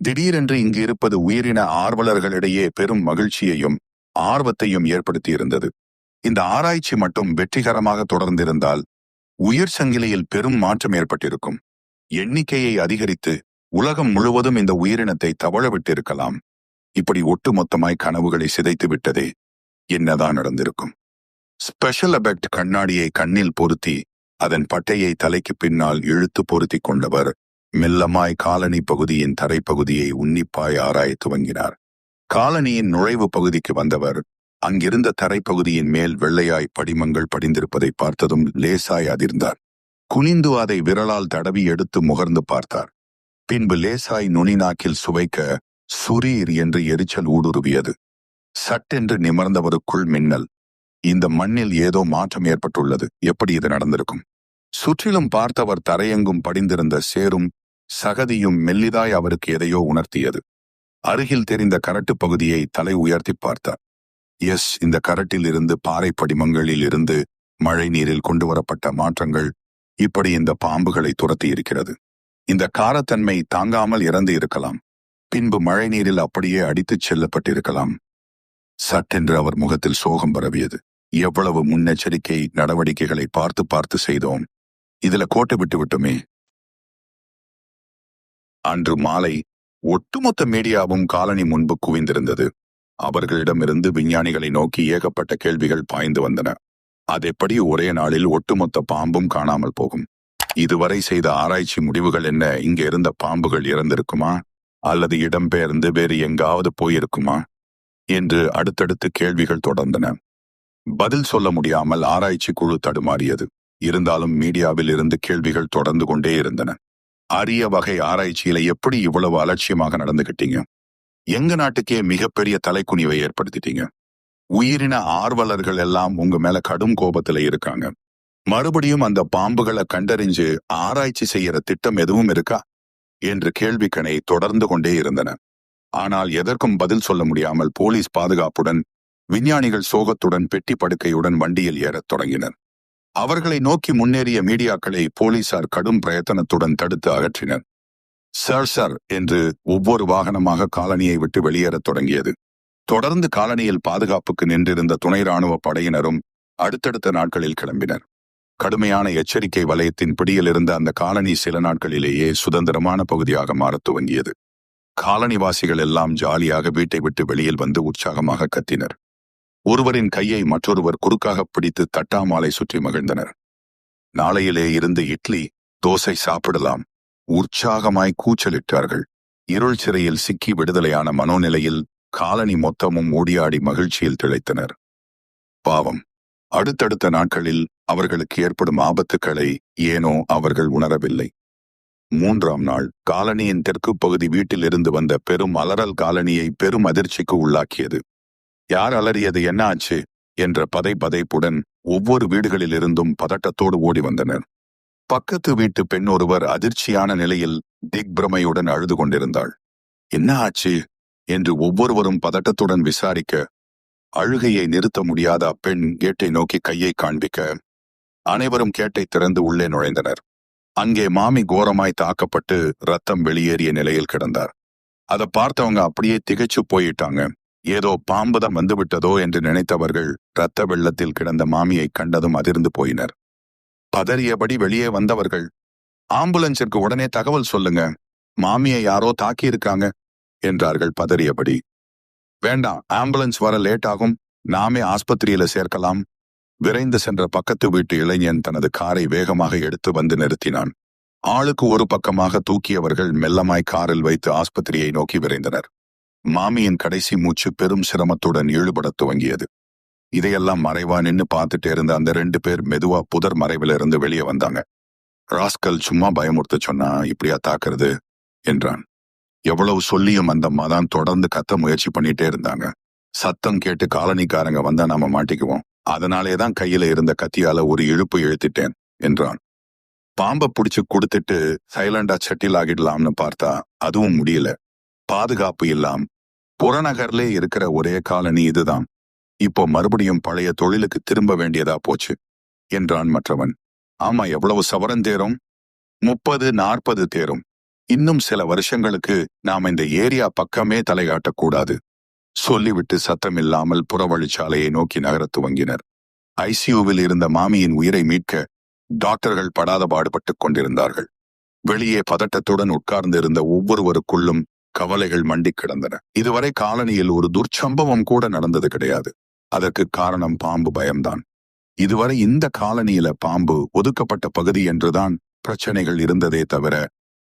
திடீரென்று இங்கு இருப்பது உயிரின ஆர்வலர்களிடையே பெரும் மகிழ்ச்சியையும் ஆர்வத்தையும் ஏற்படுத்தியிருந்தது. இந்த ஆராய்ச்சி மட்டும் வெற்றிகரமாக தொடர்ந்திருந்தால் உயிர் சங்கிலியில் பெரும் மாற்றம் ஏற்பட்டிருக்கும். எண்ணிக்கையை அதிகரித்து உலகம் முழுவதும் இந்த உயிரினத்தை தவழவிட்டிருக்கலாம். இப்படி ஒட்டுமொத்தமாய் கனவுகளை சிதைத்து விட்டதே, என்னதான் நடந்திருக்கும்? ஸ்பெஷல் எஃபெக்ட் கண்ணாடியை கண்ணில் பொருத்தி அதன் பட்டையை தலைக்கு பின்னால் இழுத்து பொருத்தி கொண்டவர் மெல்லமாய் காலனி பகுதியின் தரைப்பகுதியை உன்னிப்பாய் ஆராயத் துவங்கினார். காலனியின் நுழைவு பகுதிக்கு வந்தவர் அங்கிருந்த தரைப்பகுதியின் மேல் வெள்ளையாய் படிமங்கள் படிந்திருப்பதை பார்த்ததும் லேசாய் அதிர்ந்தார். குனிந்து அதை விரலால் தடவி எடுத்து முகர்ந்து பார்த்தார். பின்பு லேசாய் நுனிநாக்கில் சுவைக்க சுரீர் என்று எரிச்சல் ஊடுருவியது. சட்டென்று நிமர்ந்தவருக்குள் மின்னல். இந்த மண்ணில் ஏதோ மாற்றம் ஏற்பட்டுள்ளது. எப்படி இது நடந்திருக்கும்? சுற்றிலும் பார்த்தவர் தரையெங்கும் படிந்திருந்த சேரும் சகதியும் மெல்லிதாய் அவருக்கு எதையோ உணர்த்தியது. அருகில் தெரிந்த கரட்டு பகுதியை தலை உயர்த்தி பார்த்தார். எஸ், இந்த கரட்டில் இருந்து பாறை படிமங்களில் இருந்து மழை நீரில் கொண்டு வரப்பட்ட மாற்றங்கள் இப்படி இந்த பாம்புகளை துரத்தி இருக்கிறது. இந்த காரத்தன்மை தாங்காமல் இறந்து இருக்கலாம். பின்பு மழை நீரில் அப்படியே அடித்துச் செல்லப்பட்டிருக்கலாம். சட்டென்று அவர் முகத்தில் சோகம் பரவியது. எவ்வளவு முன்னெச்சரிக்கை நடவடிக்கைகளை பார்த்து பார்த்து செய்தோம். இதுல கோட்டை விட்டு விட்டுமே. அன்று மாலை ஒட்டுமொத்த மீடியாவும் காலனி முன்பு குவிந்திருந்தது. அவர்களிடமிருந்து விஞ்ஞானிகளை நோக்கி ஏகப்பட்ட கேள்விகள் பாய்ந்து வந்தன. அதெப்படி ஒரே நாளில் ஒட்டுமொத்த பாம்பும் காணாமல் போகும்? இதுவரை செய்த ஆராய்ச்சி முடிவுகள் என்ன? இங்க இருந்த பாம்புகள் இறந்திருக்குமா அல்லது இடம்பெயர்ந்து வேறு எங்காவது போயிருக்குமா என்று அடுத்தடுத்து கேள்விகள் தொடர்ந்தன. பதில் சொல்ல முடியாமல் ஆராய்ச்சி குழு தடுமாறியது. இருந்தாலும் மீடியாவில் இருந்து கேள்விகள் தொடர்ந்து கொண்டே இருந்தன. அரிய வகை ஆராய்ச்சியில எப்படி இவ்வளவு அலட்சியமாக நடந்துகிட்டீங்க? எங்க நாட்டுக்கே மிகப்பெரிய தலைக்குனிவை ஏற்படுத்திட்டீங்க. உயிரின ஆர்வலர்கள் எல்லாம் உங்க மேல கடும் கோபத்துல இருக்காங்க. மறுபடியும் அந்த பாம்புகளை கண்டறிஞ்சு ஆராய்ச்சி செய்யற திட்டம் எதுவும் இருக்கா என்று கேள்விக்கணை தொடர்ந்து கொண்டே இருந்தன. ஆனால் எதற்கும் பதில் சொல்ல முடியாமல் போலீஸ் பாதுகாப்புடன் விஞ்ஞானிகள் சோகத்துடன் பெட்டி படுக்கையுடன் வண்டியில் ஏறத் தொடங்கினர். அவர்களை நோக்கி முன்னேறிய மீடியாக்களை போலீசார் கடும் பிரயத்தனத்துடன் தடுத்து அகற்றினர். சர் சர் என்று ஒவ்வொரு வாகனமாக காலனியை விட்டு வெளியேறத் தொடங்கியது. தொடர்ந்து காலனியில் பாதுகாப்புக்கு நின்றிருந்த துணை ராணுவ படையினரும் அடுத்தடுத்த நாட்களில் கிளம்பினர். கடுமையான எச்சரிக்கை வலயத்தின் பிடியில் இருந்த அந்த காலனி சில நாட்களிலேயே சுதந்திரமான பகுதியாக மாறத் துவங்கியது. காலனிவாசிகள் எல்லாம் ஜாலியாக வீட்டை விட்டு வெளியில் வந்து உற்சாகமாக கத்தினர். ஒருவரின் கையை மற்றொருவர் குறுக்காக பிடித்து தட்டாமாலை சுற்றி மகிழ்ந்தனர். நாளையிலே இருந்து இட்லி தோசை சாப்பிடலாம் உற்சாகமாய் கூச்சலிட்டார்கள். இருள் சிறையில் சிக்கி விடுதலையான மனோநிலையில் காலனி மொத்தமும் ஓடியாடி மகிழ்ச்சியில் திளைத்தனர். பாவம், அடுத்தடுத்த நாட்களில் அவர்களுக்கு ஏற்படும் ஆபத்துக்களை ஏனோ அவர்கள் உணரவில்லை. 3ஆம் நாள் காலனியின் தெற்கு பகுதி வீட்டில் இருந்து வந்த பெரும் அலறல் காலனியை பெரும் அதிர்ச்சிக்கு உள்ளாக்கியது. யார் அலறியது, என்ன ஆச்சு என்ற பதைப்புடன் ஒவ்வொரு வீடுகளில் இருந்தும் பதட்டத்தோடு ஓடி வந்தனர். பக்கத்து வீட்டு பெண் ஒருவர் அதிர்ச்சியான நிலையில் திக்பிரமையுடன் அழுது கொண்டிருந்தாள். என்ன ஆச்சு என்று ஒவ்வொருவரும் பதட்டத்துடன் விசாரிக்க, அழுகையை நிறுத்த முடியாத அப்பெண் கேட்டை நோக்கி கையை காண்பிக்க, அனைவரும் கேட்டை திறந்து உள்ளே நுழைந்தனர். அங்கே மாமி கோரமாய் தாக்கப்பட்டு ரத்தம் வெளியேறிய நிலையில் கிடந்தார். அதை பார்த்தவங்க அப்படியே திகைச்சு போயிட்டாங்க. ஏதோ பாம்புதான் வந்துவிட்டதோ என்று நினைத்தவர்கள் இரத்த வெள்ளத்தில் கிடந்த மாமியை கண்டதும் அதிர்ந்து போயினர். பதறியபடி வெளியே வந்தவர்கள், ஆம்புலன்ஸிற்கு உடனே தகவல் சொல்லுங்க, மாமியை யாரோ தாக்கியிருக்காங்க என்றார்கள் பதறியபடி. வேண்டாம், ஆம்புலன்ஸ் வர லேட் ஆகும், நாமே ஆஸ்பத்திரியில சேர்க்கலாம். விரைந்து சென்ற பக்கத்து வீட்டு இளைஞன் தனது காரை வேகமாக எடுத்து வந்து நிறுத்தினான். ஆளுக்கு ஒரு பக்கமாக தூக்கியவர்கள் மெல்லமாய் காரில் வைத்து ஆஸ்பத்திரியை நோக்கி விரைந்தனர். மாமியின் கடைசி மூச்சு பெரும் சிரமத்துடன் ஈடுபடத் துவங்கியது. இதையெல்லாம் மறைவா நின்னு பார்த்துட்டே இருந்த அந்த 2 பேர் மெதுவா புதர் மறைவில இருந்து வெளியே வந்தாங்க. ராஸ்கல் சும்மா பயமுறுத்த சொன்னா இப்படியா தாக்குறது என்றான். எவ்வளவு சொல்லியும் அந்த அம்மா தான் தொடர்ந்து கத்த முயற்சி பண்ணிட்டே இருந்தாங்க. சத்தம் கேட்டு காலனிக்காரங்க வந்தா நாம மாட்டிக்குவோம், அதனாலேதான் கையில இருந்த கத்தியால ஒரு இழுப்பு இழுத்திட்டேன் என்றான். பாம்பை பிடிச்சு கொடுத்துட்டு சைலண்டா செட்டில் ஆகிடலாம்னு பார்த்தா அதுவும் முடியல. பாதுகாப்பு இல்லாம் புறநகர்லே இருக்கிற ஒரே காலனி இதுதான். இப்போ மறுபடியும் பழைய தொழிலுக்கு திரும்ப வேண்டியதா போச்சு என்றான் மற்றவன். ஆமா, எவ்வளவு சவரன் தேரும்? 30-40 தேரும். இன்னும் சில வருஷங்களுக்கு நாம இந்த ஏரியா பக்கமே தலைகாட்டக்கூடாது சொல்லிவிட்டு சத்தமில்லாமல் புறவழிச்சாலையை நோக்கி நகரத் துவங்கினர். ஐசியூவில் இருந்த மாமியின் உயிரை மீட்க டாக்டர்கள் படாத பாடுபட்டுக் கொண்டிருந்தார்கள். வெளியே பதட்டத்துடன் உட்கார்ந்து இருந்த ஒவ்வொருவருக்குள்ளும் கவலைகள் மண்டி கிடந்தன. இதுவரை காலனியில் ஒரு துர்ச்சம்பவம் கூட நடந்தது கிடையாது. அதற்கு காரணம் பாம்பு பயம்தான். இதுவரை இந்த காலனியில பாம்பு ஒதுக்கப்பட்ட பகுதி என்றுதான் பிரச்சனைகள் இருந்ததே தவிர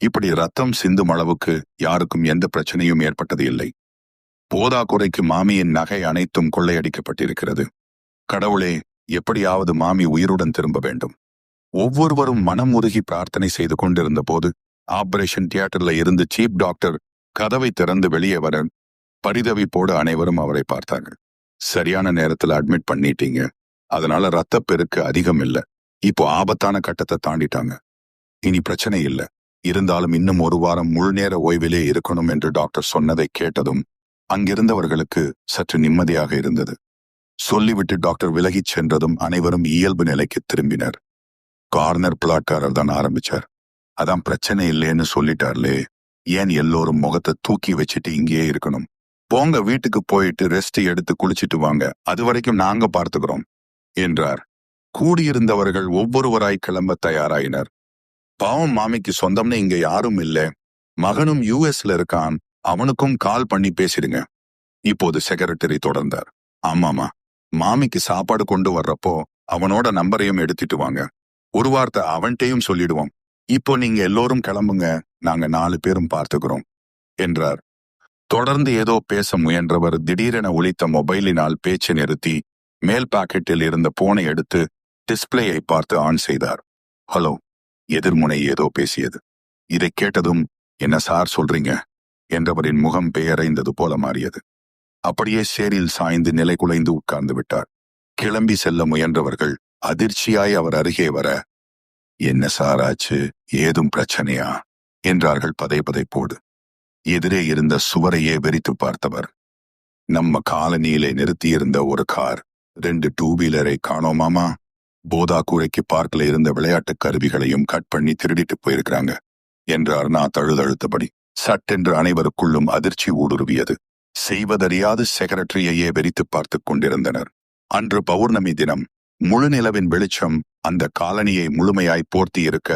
இப்படி ரத்தம் சிந்தும் அளவுக்கு யாருக்கும் எந்த பிரச்சனையும் ஏற்பட்டது இல்லை. போதாக்குறைக்கு மாமியின் நகை அனைத்தும் கொள்ளையடிக்கப்பட்டிருக்கிறது. கடவுளே, எப்படியாவது மாமி உயிருடன் திரும்ப வேண்டும். ஒவ்வொருவரும் மனம் உருகி பிரார்த்தனை செய்து கொண்டிருந்த போது ஆபரேஷன் தியேட்டர்ல இருந்து சீப் டாக்டர் கதவை திறந்து வெளியே வர பரிதவிப்போடு அனைவரும் அவரை பார்த்தார்கள். சரியான நேரத்தில் அட்மிட் பண்ணிட்டீங்க அதனால ரத்தப்பெருக்கு அதிகம் இல்ல. இப்போ ஆபத்தான கட்டத்தை தாண்டிட்டாங்க. இனி பிரச்சனை இல்ல. இருந்தாலும் இன்னும் 1 வாரம் முழுநேர ஓய்விலே இருக்கணும் என்று டாக்டர் சொன்னதை கேட்டதும் அங்கிருந்தவர்களுக்கு சற்று நிம்மதியாக இருந்தது. சொல்லிவிட்டு டாக்டர் விலகிச் சென்றதும் அனைவரும் இயல்பு நிலைக்கு திரும்பினர். கார்னர் பிளாட்காரர் தான் ஆரம்பிச்சார். அதான் பிரச்சனை இல்லைன்னு சொல்லிட்டார்லே, ஏன் எல்லோரும் முகத்தை தூக்கி வச்சுட்டு இங்கேயே இருக்கணும்? போங்க, வீட்டுக்கு போயிட்டு ரெஸ்ட் எடுத்து குளிச்சிட்டு வாங்க, அது வரைக்கும் நாங்க பார்த்துக்கிறோம் என்றார். கூடியிருந்தவர்கள் ஒவ்வொருவராய் கிளம்ப தயாராயினர். பாவம், மாமிக்கு சொந்தம்னு இங்க யாரும் இல்ல. மகனும் யூஎஸ்ல இருக்கான், அவனுக்கும் கால் பண்ணி பேசிடுங்க. இப்போது செக்ரட்டரி தொடர்ந்தார். ஆமாமா, மாமிக்கு சாப்பாடு கொண்டு வர்றப்போ அவனோட நம்பரையும் எடுத்துட்டு வாங்க. ஒரு வார்த்தை அவன்கிட்டையும் சொல்லிடுவோம். இப்போ நீங்க எல்லோரும் கிளம்புங்க, நாங்க 4 பேரும் பார்த்துக்கிறோம் என்றார். தொடர்ந்து ஏதோ பேச முயன்றவர் திடீரென ஒலித்த மொபைலினால் பேச்சு நிறுத்தி மேல் பாக்கெட்டில் இருந்த போனை எடுத்து டிஸ்பிளேயை பார்த்து ஆன் செய்தார். ஹலோ. எதிர்முனை ஏதோ பேசியது. இதை கேட்டதும், என்ன சார் சொல்றீங்க என்றவரின் முகம் பெயரைந்தது போல மாறியது. அப்படியே சேரில் சாய்ந்து நிலை குலைந்து உட்கார்ந்து விட்டார். கிளம்பி செல்ல முயன்றவர்கள் அதிர்ச்சியாய் அவர் அருகே வர, என்ன சார் ஆச்சு, ஏதும் பிரச்சனையா என்றார்கள் பதைபதைப்போடு. எதிரே இருந்த சுவரையே வெறித்து பார்த்தவர், நம்ம காலனியிலே நிறுத்தியிருந்த ஒரு கார், 2 டூ வீலரை காணோமாமா. போதா கூரைக்கு பார்க்கல இருந்த விளையாட்டு கருவிகளையும் கட் பண்ணி திருடிட்டு போயிருக்கிறாங்க என்றார் நான் தழுதழுத்தபடி. சட்டென்று அனைவருக்குள்ளும் அதிர்ச்சி ஊடுருவியது. செய்வதறியாது செக்ரட்டரியையே வெறித்து பார்த்து கொண்டிருந்தனர். அன்று பௌர்ணமி தினம். முழு நிலவின் வெளிச்சம் அந்த காலனியை முழுமையாய் போர்த்தி இருக்க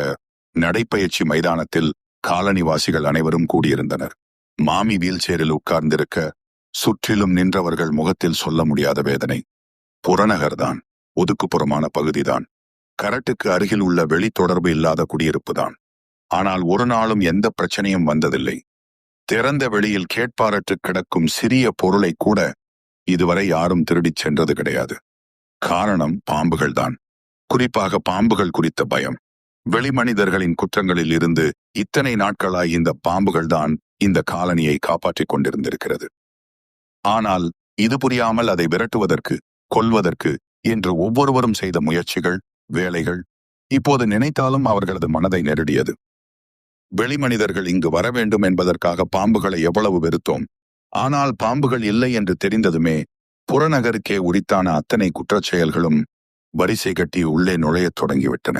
நடைப்பயிற்சி மைதானத்தில் காலனிவாசிகள் அனைவரும் கூடியிருந்தனர். மாமி வீல்சேரில் உட்கார்ந்திருக்க சுற்றிலும் நின்றவர்கள் முகத்தில் சொல்ல முடியாத வேதனை. புறநகர்தான், ஒதுக்குப்புறமான பகுதிதான், கரட்டுக்கு அருகில் உள்ள வெளி தொடர்பு இல்லாத குடியிருப்புதான். ஆனால் ஒரு நாளும் எந்த பிரச்சனையும் வந்ததில்லை. திறந்த வெளியில் கேட்பாரற்று கிடக்கும் சிறிய பொருளை கூட இதுவரை யாரும் திருடிச் சென்றது கிடையாது. காரணம் பாம்புகள்தான். குறிப்பாக பாம்புகள் குறித்த பயம். வெளிமனிதர்களின் குற்றங்களில் இருந்து இத்தனை நாட்களாய் இந்த பாம்புகள்தான் இந்த காலனியை காப்பாற்றிக் கொண்டிருந்திருக்கிறது. ஆனால் இது புரியாமல் அதை விரட்டுவதற்கு, கொல்வதற்கு என்று ஒவ்வொருவரும் செய்த முயற்சிகள், வேலைகள் இப்போது நினைத்தாலும் அவர்களது மனதை நெருடியது. வெளிமனிதர்கள் இங்கு வர வேண்டும் என்பதற்காக பாம்புகளை எவ்வளவு வெறுத்தோம். ஆனால் பாம்புகள் இல்லை என்று தெரிந்ததுமே புறநகருக்கே உரித்தான அத்தனை குற்றச்செயல்களும் வரிசை கட்டி உள்ளே நுழையத் தொடங்கிவிட்டன.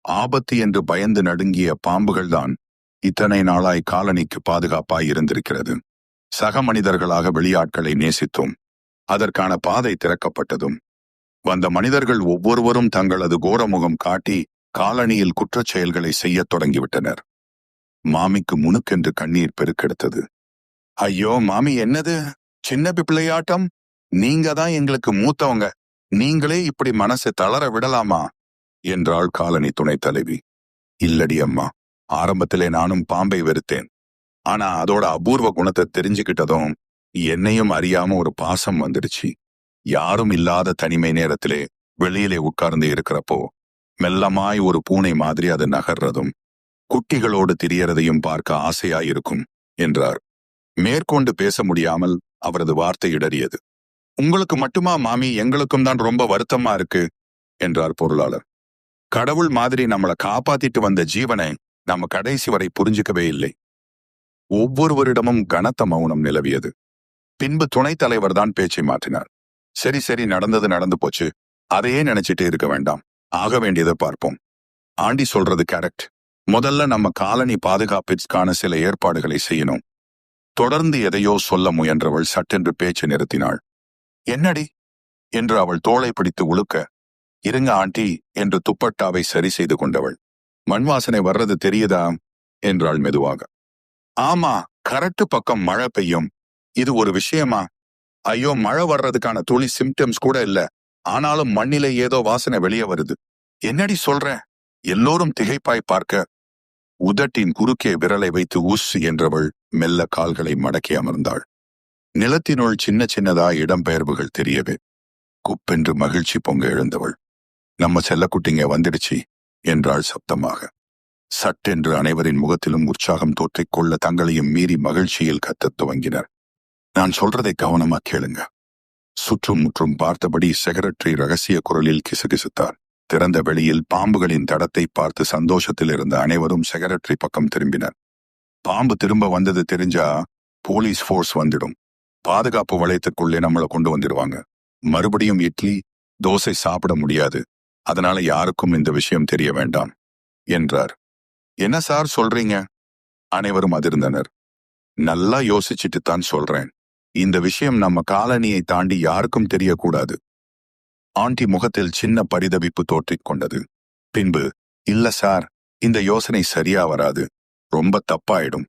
ஆபத்து என்று பயந்து நடுங்கிய பாம்புகள்தான் இத்தனை நாளாய் காலனிக்கு பாதுகாப்பாய் இருந்திருக்கிறது. சக மனிதர்களாக வெளியாட்களை நேசித்தோம். அதற்கான பாதை திறக்கப்பட்டதும் வந்த மனிதர்கள் ஒவ்வொருவரும் தங்களது கோரமுகம் காட்டி காலனியில் குற்றச் செயல்களை செய்யத் தொடங்கிவிட்டனர். மாமிக்கு முணுக்கென்று கண்ணீர் பெருக்கெடுத்தது. ஐயோ மாமி, என்னது சின்ன பிள்ளையாட்டம்? நீங்க தான் எங்களுக்கு மூத்தவங்க, நீங்களே இப்படி மனசை தளர விடலாமா என்றாள் காலனி துணைத் தலைவி. இல்லடி அம்மா, ஆரம்பத்திலே நானும் பாம்பை வெறுத்தேன். ஆனா அதோட அபூர்வ குணத்தை தெரிஞ்சுக்கிட்டதும் என்னையும் அறியாம ஒரு பாசம் வந்துடுச்சு. யாரும் இல்லாத தனிமை நேரத்திலே வெளியிலே உட்கார்ந்து இருக்கிறப்போ மெல்லமாய் ஒரு பூனை மாதிரி அது நகர்றதும் குட்டிகளோடு திரியறதையும் பார்க்க ஆசையாயிருக்கும் என்றார். மேற்கொண்டு பேச முடியாமல் அவரது வார்த்தை இடறியது. உங்களுக்கு மட்டுமா மாமி, எங்களுக்கும் தான் ரொம்ப வருத்தமா இருக்கு என்றார் பொருளாளர். கடவுள் மாதிரி நம்மளை காப்பாத்திட்டு வந்த ஜீவனை நம்ம கடைசி வரை புரிஞ்சுக்கவே இல்லை. ஒவ்வொருவரிடமும் கனத்த மௌனம் நிலவியது. பின்பு துணைத் தலைவர் தான் பேச்சை மாற்றினார். சரி சரி, நடந்தது நடந்து போச்சு, அதையே நினைச்சிட்டே இருக்க வேண்டாம், ஆக வேண்டியதை பார்ப்போம். ஆண்டி சொல்றது கரெக்ட். முதல்ல நம்ம காலனி பாதுகாப்பிற்கான சில ஏற்பாடுகளை செய்யணும். தொடர்ந்து எதையோ சொல்ல முயன்றவள் சட்டென்று பேச்சு நிறுத்தினாள். என்னடி என்று அவள் தோளை பிடித்து உழுக்க, இருங்க ஆண்டி என்று துப்பட்டாவை சரி செய்து கொண்டவள். மண்வாசனை வர்றது தெரியுதா என்றாள் மெதுவாக. ஆமா, கரெக்ட் பக்கம் மழை பெய்யும். இது ஒரு விஷயமா? ஐயோ, மழை வர்றதுக்கான துளி சிம்டம்ஸ் கூட இல்ல, ஆனாலும் மண்ணிலே ஏதோ வாசனை வெளியே வருது. என்னடி சொல்ற? எல்லோரும் திகைப்பாய் பார்க்க உதட்டின் குறுக்கே விரலை வைத்து உஸ் என்றவள் மெல்ல கால்களை மடக்கி அமர்ந்தாள். நிலத்தினுள் சின்ன சின்னதா இடம்பெயர்வுகள் தெரியவே குப்பென்று மகிழ்ச்சி பொங்க எழுந்தவள். நம்ம செல்லக்குட்டிங்க வந்துடுச்சு என்றாள் சப்தமாக. சட்டென்று அனைவரின் முகத்திலும் உற்சாகம் தோற்றிக்கொள்ள தங்களையும் மீறி மகிழ்ச்சியில் கத்தத் துவங்கினர். நான் சொல்றதை கவனமா கேளுங்க. சுற்றும் முற்றும் பார்த்தபடி செக்ரட்டரி ரகசிய குரலில் கிசுகிசுத்தார். திறந்த வெளியில் பாம்புகளின் தடத்தை பார்த்து சந்தோஷத்தில் இருந்த அனைவரும் செக்ரட்டரி பக்கம் திரும்பினர். பாம்பு திரும்ப வந்தது தெரிஞ்சா போலீஸ் ஃபோர்ஸ் வந்துடும். பாதுகாப்பு வளையத்துக்குள்ளே நம்மளை கொண்டு வந்துடுவாங்க. மறுபடியும் இட்லி தோசை சாப்பிட முடியாது. அதனால யாருக்கும் இந்த விஷயம் தெரிய வேண்டாம் என்றார். என்ன சார் சொல்றீங்க? அனைவரும் அதிர்ந்தனர். நல்லா யோசிச்சுட்டு தான் சொல்றேன். இந்த விஷயம் நம்ம காலனியை தாண்டி யாருக்கும் தெரியக்கூடாது. ஆண்டி முகத்தில் சின்ன பரிதவிப்பு தோற்றிக் கொண்டது. பின்பு, இல்ல சார், இந்த யோசனை சரியா வராது. ரொம்ப தப்பாயிடும்.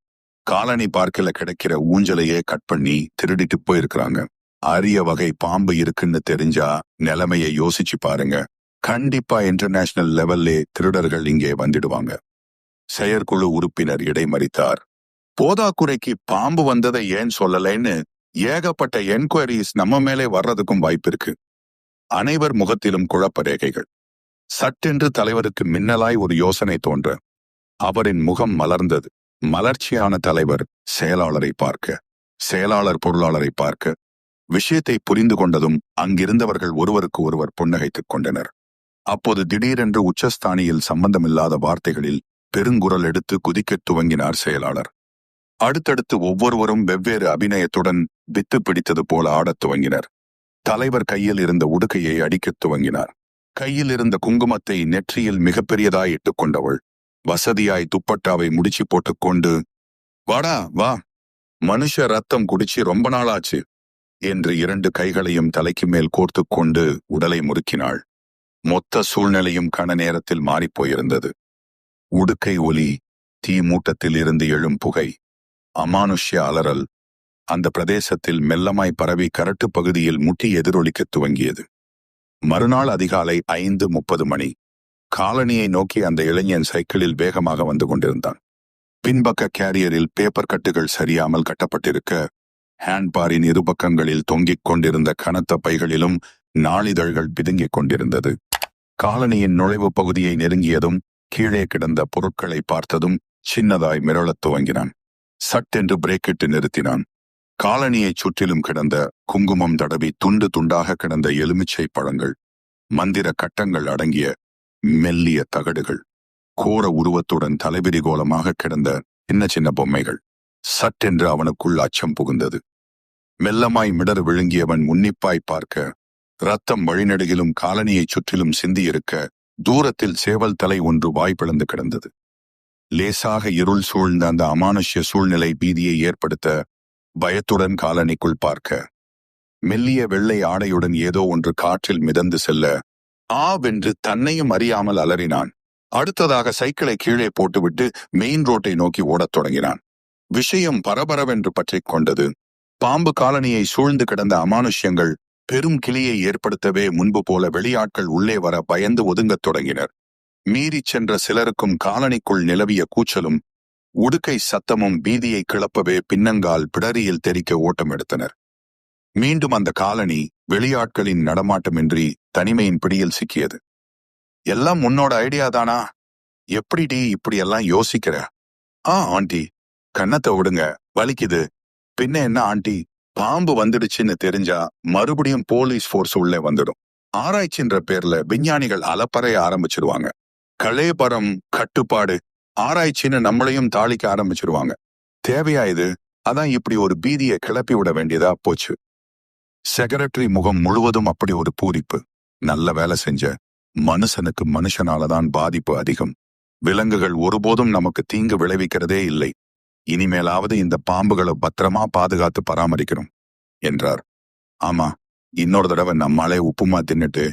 காலனி பார்க்கில் கிடைக்கிற ஊஞ்சலையே கட் பண்ணி திருடிட்டு போயிருக்கிறாங்க. அரிய வகை பாம்பு இருக்குன்னு தெரிஞ்சா நிலைமையை யோசிச்சு பாருங்க. கண்டிப்பா இன்டர்நேஷனல் லெவல்லே திருடர்கள் இங்கே வந்துடுவாங்க. செயற்குழு உறுப்பினர் இடைமறித்தார். போதாக்குறைக்கு பாம்பு வந்ததை ஏன் சொல்லலைன்னு ஏகப்பட்ட என்கொயரிஸ் நம்ம மேலே வர்றதுக்கும் வாய்ப்பு இருக்கு. அனைவர் முகத்திலும் குழப்ப ரேகைகள். சட்டென்று தலைவருக்கு மின்னலாய் ஒரு யோசனை தோன்ற அவரின் முகம் மலர்ந்தது. மலர்ச்சியான தலைவர் செயலாளரை பார்க்க, செயலாளர் பொருளாளரை பார்க்க, விஷயத்தை புரிந்து கொண்டதும் அங்கிருந்தவர்கள் ஒருவருக்கு ஒருவர் புன்னகைத்துக் கொண்டனர். அப்போது திடீரென்று உச்சஸ்தானியில் சம்பந்தமில்லாத வார்த்தைகளில் பெருங்குரல் எடுத்து குதிக்கத் துவங்கினார் செயலாளர். அடுத்தடுத்து ஒவ்வொருவரும் வெவ்வேறு அபிநயத்துடன் வித்து பிடித்தது போல ஆடத் துவங்கினர். தலைவர் கையில் இருந்த உடுக்கையை அடிக்கத் துவங்கினார். கையில் இருந்த குங்குமத்தை நெற்றியில் மிகப்பெரியதாய் இட்டுக் கொண்டவள் வசதியாய் துப்பட்டாவை முடிச்சு போட்டுக்கொண்டு, வாடா வா, மனுஷ ரத்தம் குடிச்சு ரொம்ப நாளாச்சு என்று 2 கைகளையும் தலைக்கு மேல் கோர்த்து கொண்டு உடலை முறுக்கினாள். மொத்த சூழ்நிலையும் கன நேரத்தில் மாறிப்போயிருந்தது. உடுக்கை ஒலி, தீ மூட்டத்தில் இருந்து எழும் புகை, அமானுஷ்ய அலறல் அந்த பிரதேசத்தில் மெல்லமாய் பரவி கரட்டு பகுதியில் முட்டி எதிரொலிக்கத் துவங்கியது. மறுநாள் அதிகாலை 5:30 மணி. காலனியை நோக்கி அந்த இளைஞன் சைக்கிளில் வேகமாக வந்து கொண்டிருந்தான். பின்பக்க கேரியரில் பேப்பர் கட்டுகள் சரியாமல் கட்டப்பட்டிருக்க, ஹேண்ட்பாரின் இருபக்கங்களில் தொங்கிக் கொண்டிருந்த கனத்த பைகளிலும் நாளிதழ்கள் பிதுங்கிக் கொண்டிருந்தது. காலனியின் நுழைவு பகுதியை நெருங்கியதும் கீழே கிடந்த பொருட்களை பார்த்ததும் சின்னதாய் மிரளத் துவங்கினான். சட்டென்று பிரேக்கிட்டு நிறுத்தினான். காலனியைச் சுற்றிலும் கிடந்த குங்குமம் தடவி துண்டு துண்டாக கிடந்த எலுமிச்சை பழங்கள், மந்திர கட்டங்கள் அடங்கிய மெல்லிய தகடுகள், கோர உருவத்துடன் தலைவிரி கோலமாக கிடந்த சின்ன சின்ன பொம்மைகள். சட்டென்று அவனுக்குள் அச்சம் புகுந்தது. மெல்லமாய் மிடர் விழுங்கியவன் உன்னிப்பாய் பார்க்க, ரத்தம் வழிநெடுகிலும் காலனியைச் சுற்றிலும் சிந்தியிருக்க, தூரத்தில் சேவல் தலை ஒன்று வாய் பிளந்து கிடந்தது. லேசாக இருள் சூழ்ந்த அந்த அமானுஷ்ய சூழ்நிலை பீதியை ஏற்படுத்த, பயத்துடன் காலனிக்குள் பார்க்க, மெல்லிய வெள்ளை ஆடையுடன் ஏதோ ஒன்று காற்றில் மிதந்து செல்ல, ஆவென்று தன்னையும் அறியாமல் அலறினான். அடுத்ததாக சைக்கிளை கீழே போட்டுவிட்டு மெயின் ரோட்டை நோக்கி ஓடத் தொடங்கினான். விஷயம் பரபரவென்று பற்றிக் கொண்டது. பாம்பு காலனியை சூழ்ந்து கிடந்த அமானுஷ்யங்கள் பெரும் கிளியை ஏற்படுத்தவே முன்பு போல வெளியாட்கள் உள்ளே வர பயந்து ஒதுங்கத் தொடங்கினர். மீறிச் சென்ற சிலருக்கும் காலனிக்குள் நிலவிய கூச்சலும் உடுக்கை சத்தமும் பீதியை கிளப்பவே பின்னங்கால் பிடரியில் தெறிக்க ஓட்டம் எடுத்தனர். மீண்டும் அந்த காலனி வெளியாட்களின் நடமாட்டமின்றி தனிமையின் பிடியில் சிக்கியது. எல்லாம் உன்னோட ஐடியா தானா? எப்படிடி இப்படியெல்லாம் யோசிக்கிற? ஆண்டி, கன்னத்தை விடுங்க, வலிக்குது. பின்ன என்ன ஆண்டி, பாம்பு வந்துடுச்சுன்னு தெரிஞ்சா மறுபடியும் போலீஸ் ஃபோர்ஸ் உள்ளே வந்துடும். ஆராய்ச்சின்ற பேர்ல விஞ்ஞானிகள் அலப்பறைய ஆரம்பிச்சிருவாங்க. கலேபரம், கட்டுப்பாடு, ஆராய்ச்சின்னு நம்மளையும் தாளிக்க ஆரம்பிச்சிருவாங்க. தேவையா இது? அதான் இப்படி ஒரு பீதியை கிளப்பி விட வேண்டியதா போச்சு. செக்ரட்டரி முகம் முழுவதும் அப்படி ஒரு பூரிப்பு. நல்ல வேலை செஞ்ச. மனுஷனுக்கு மனுஷனாலதான் பாதிப்பு அதிகம். விலங்குகள் ஒருபோதும் நமக்கு தீங்கு விளைவிக்கிறதே இல்லை. இனிமேலாவது இந்த பாம்புகளை பத்திரமா பாதுகாத்து பராமரிக்கணும் என்றார். ஆமா, இன்னொரு தடவை நம்மாலே உப்புமா தின்னுட்டு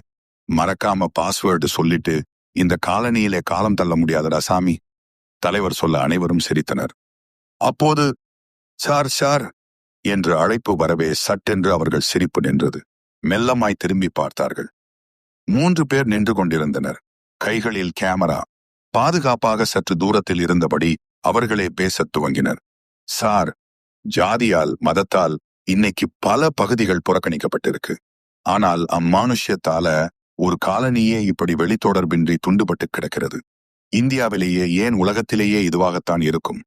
மறக்காம பாஸ்வேர்டு சொல்லிட்டு இந்த காலனியிலே காலம் தள்ள முடியாதடா சாமி, தலைவர் சொல்ல அனைவரும் சிரித்தனர். அப்போது சார் சார் என்று அழைப்பு வரவே சட்டென்று அவர்கள் சிரிப்பு நின்றது. மெல்லமாய் திரும்பி பார்த்தார்கள். 3 பேர் நின்று கொண்டிருந்தனர். கைகளில் கேமரா. பாதுகாப்பாக சற்று தூரத்தில் இருந்தபடி அவர்களே பேசத் துவங்கினர். சார், ஜாதியால் மதத்தால் இன்னைக்கு பல பகுதிகள் புறக்கணிக்கப்பட்டிருக்கு. ஆனால் அம்மானுஷ்யத்தால ஒரு காலனியே இப்படி வெளித்தொடர்பின்றி துண்டுபட்டு கிடக்கிறது. இந்தியாவிலேயே ஏன் உலகத்திலேயே இதுவாகத்தான் இருக்கும்.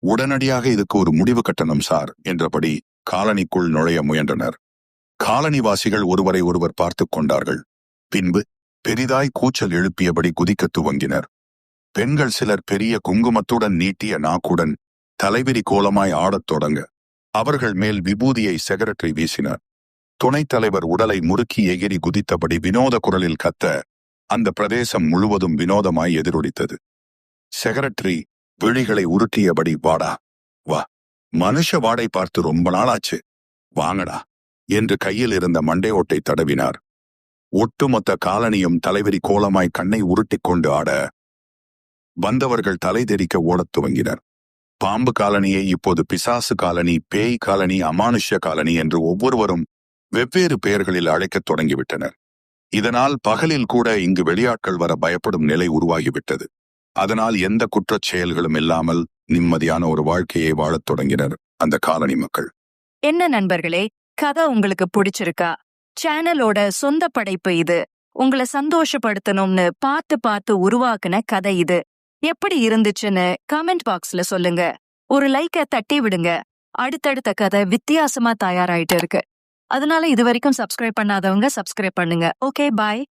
உடனடியாக இதுக்கு ஒரு முடிவு கட்டணும் சார் என்றபடி காலனிக்குள் நுழைய முயன்றனர். காலனிவாசிகள் ஒருவரை ஒருவர் பார்த்துக் கொண்டார்கள். பின்பு பெரிதாய் கூச்சல் எழுப்பியபடி குதிக்கத் துவங்கினர். பெண்கள் சிலர் பெரிய குங்குமத்துடன் நீட்டிய நாக்குடன் தலைவிரி கோலமாய் ஆடத் தொடங்க அவர்கள் மேல் விபூதியை செக்ரட்டரி வீசினார். துணைத் தலைவர் உடலை முறுக்கி எகிரி குதித்தபடி வினோத குரலில் கத்த அந்த பிரதேசம் முழுவதும் வினோதமாய் எதிரொலித்தது. செக்ரட்டரி விழிகளை உருட்டியபடி, வாடா வா, மனுஷ வாடை பார்த்து ரொம்ப நாளாச்சு, வாங்கடா என்று கையில் இருந்த மண்டையோட்டை தடவினார். ஒட்டுமொத்த காலனியும் தலைவெறி கோலமாய் கண்ணை உருட்டிக் கொண்டு ஆட வந்தவர்கள் தலை தெறிக்க ஓடத் துவங்கினர். பாம்பு காலனியை இப்போது பிசாசு காலனி, பேய் காலனி, அமானுஷ்ய காலனி என்று ஒவ்வொருவரும் வெவ்வேறு பெயர்களில் அழைக்கத் தொடங்கிவிட்டனர். இதனால் பகலில் கூட இங்கு வெளியாட்கள் வர பயப்படும் நிலை உருவாகிவிட்டது. அதனால் எந்த குற்றச் செயல்களும் இல்லாமல் நிம்மதியான ஒரு வாழ்க்கையை வாழத் தொடங்கினர் அந்த காலனி மக்கள். என்ன நண்பர்களே, கதை உங்களுக்கு பிடிச்சிருக்கா? சேனலோட சொந்த படைப்பு இது. உங்களை சந்தோஷப்படுத்தணும்னு பார்த்து உருவாக்குன கதை இது. எப்படி இருந்துச்சுன்னு கமெண்ட் பாக்ஸ்ல சொல்லுங்க. ஒரு லைக்க தட்டி விடுங்க. அடுத்தடுத்த கதை வித்தியாசமா தயாராயிட்டு இருக்கு. அதனால இது வரைக்கும் சப்ஸ்கிரைப் பண்ணாதவங்க சப்ஸ்கிரைப் பண்ணுங்க. ஓகே, பாய்.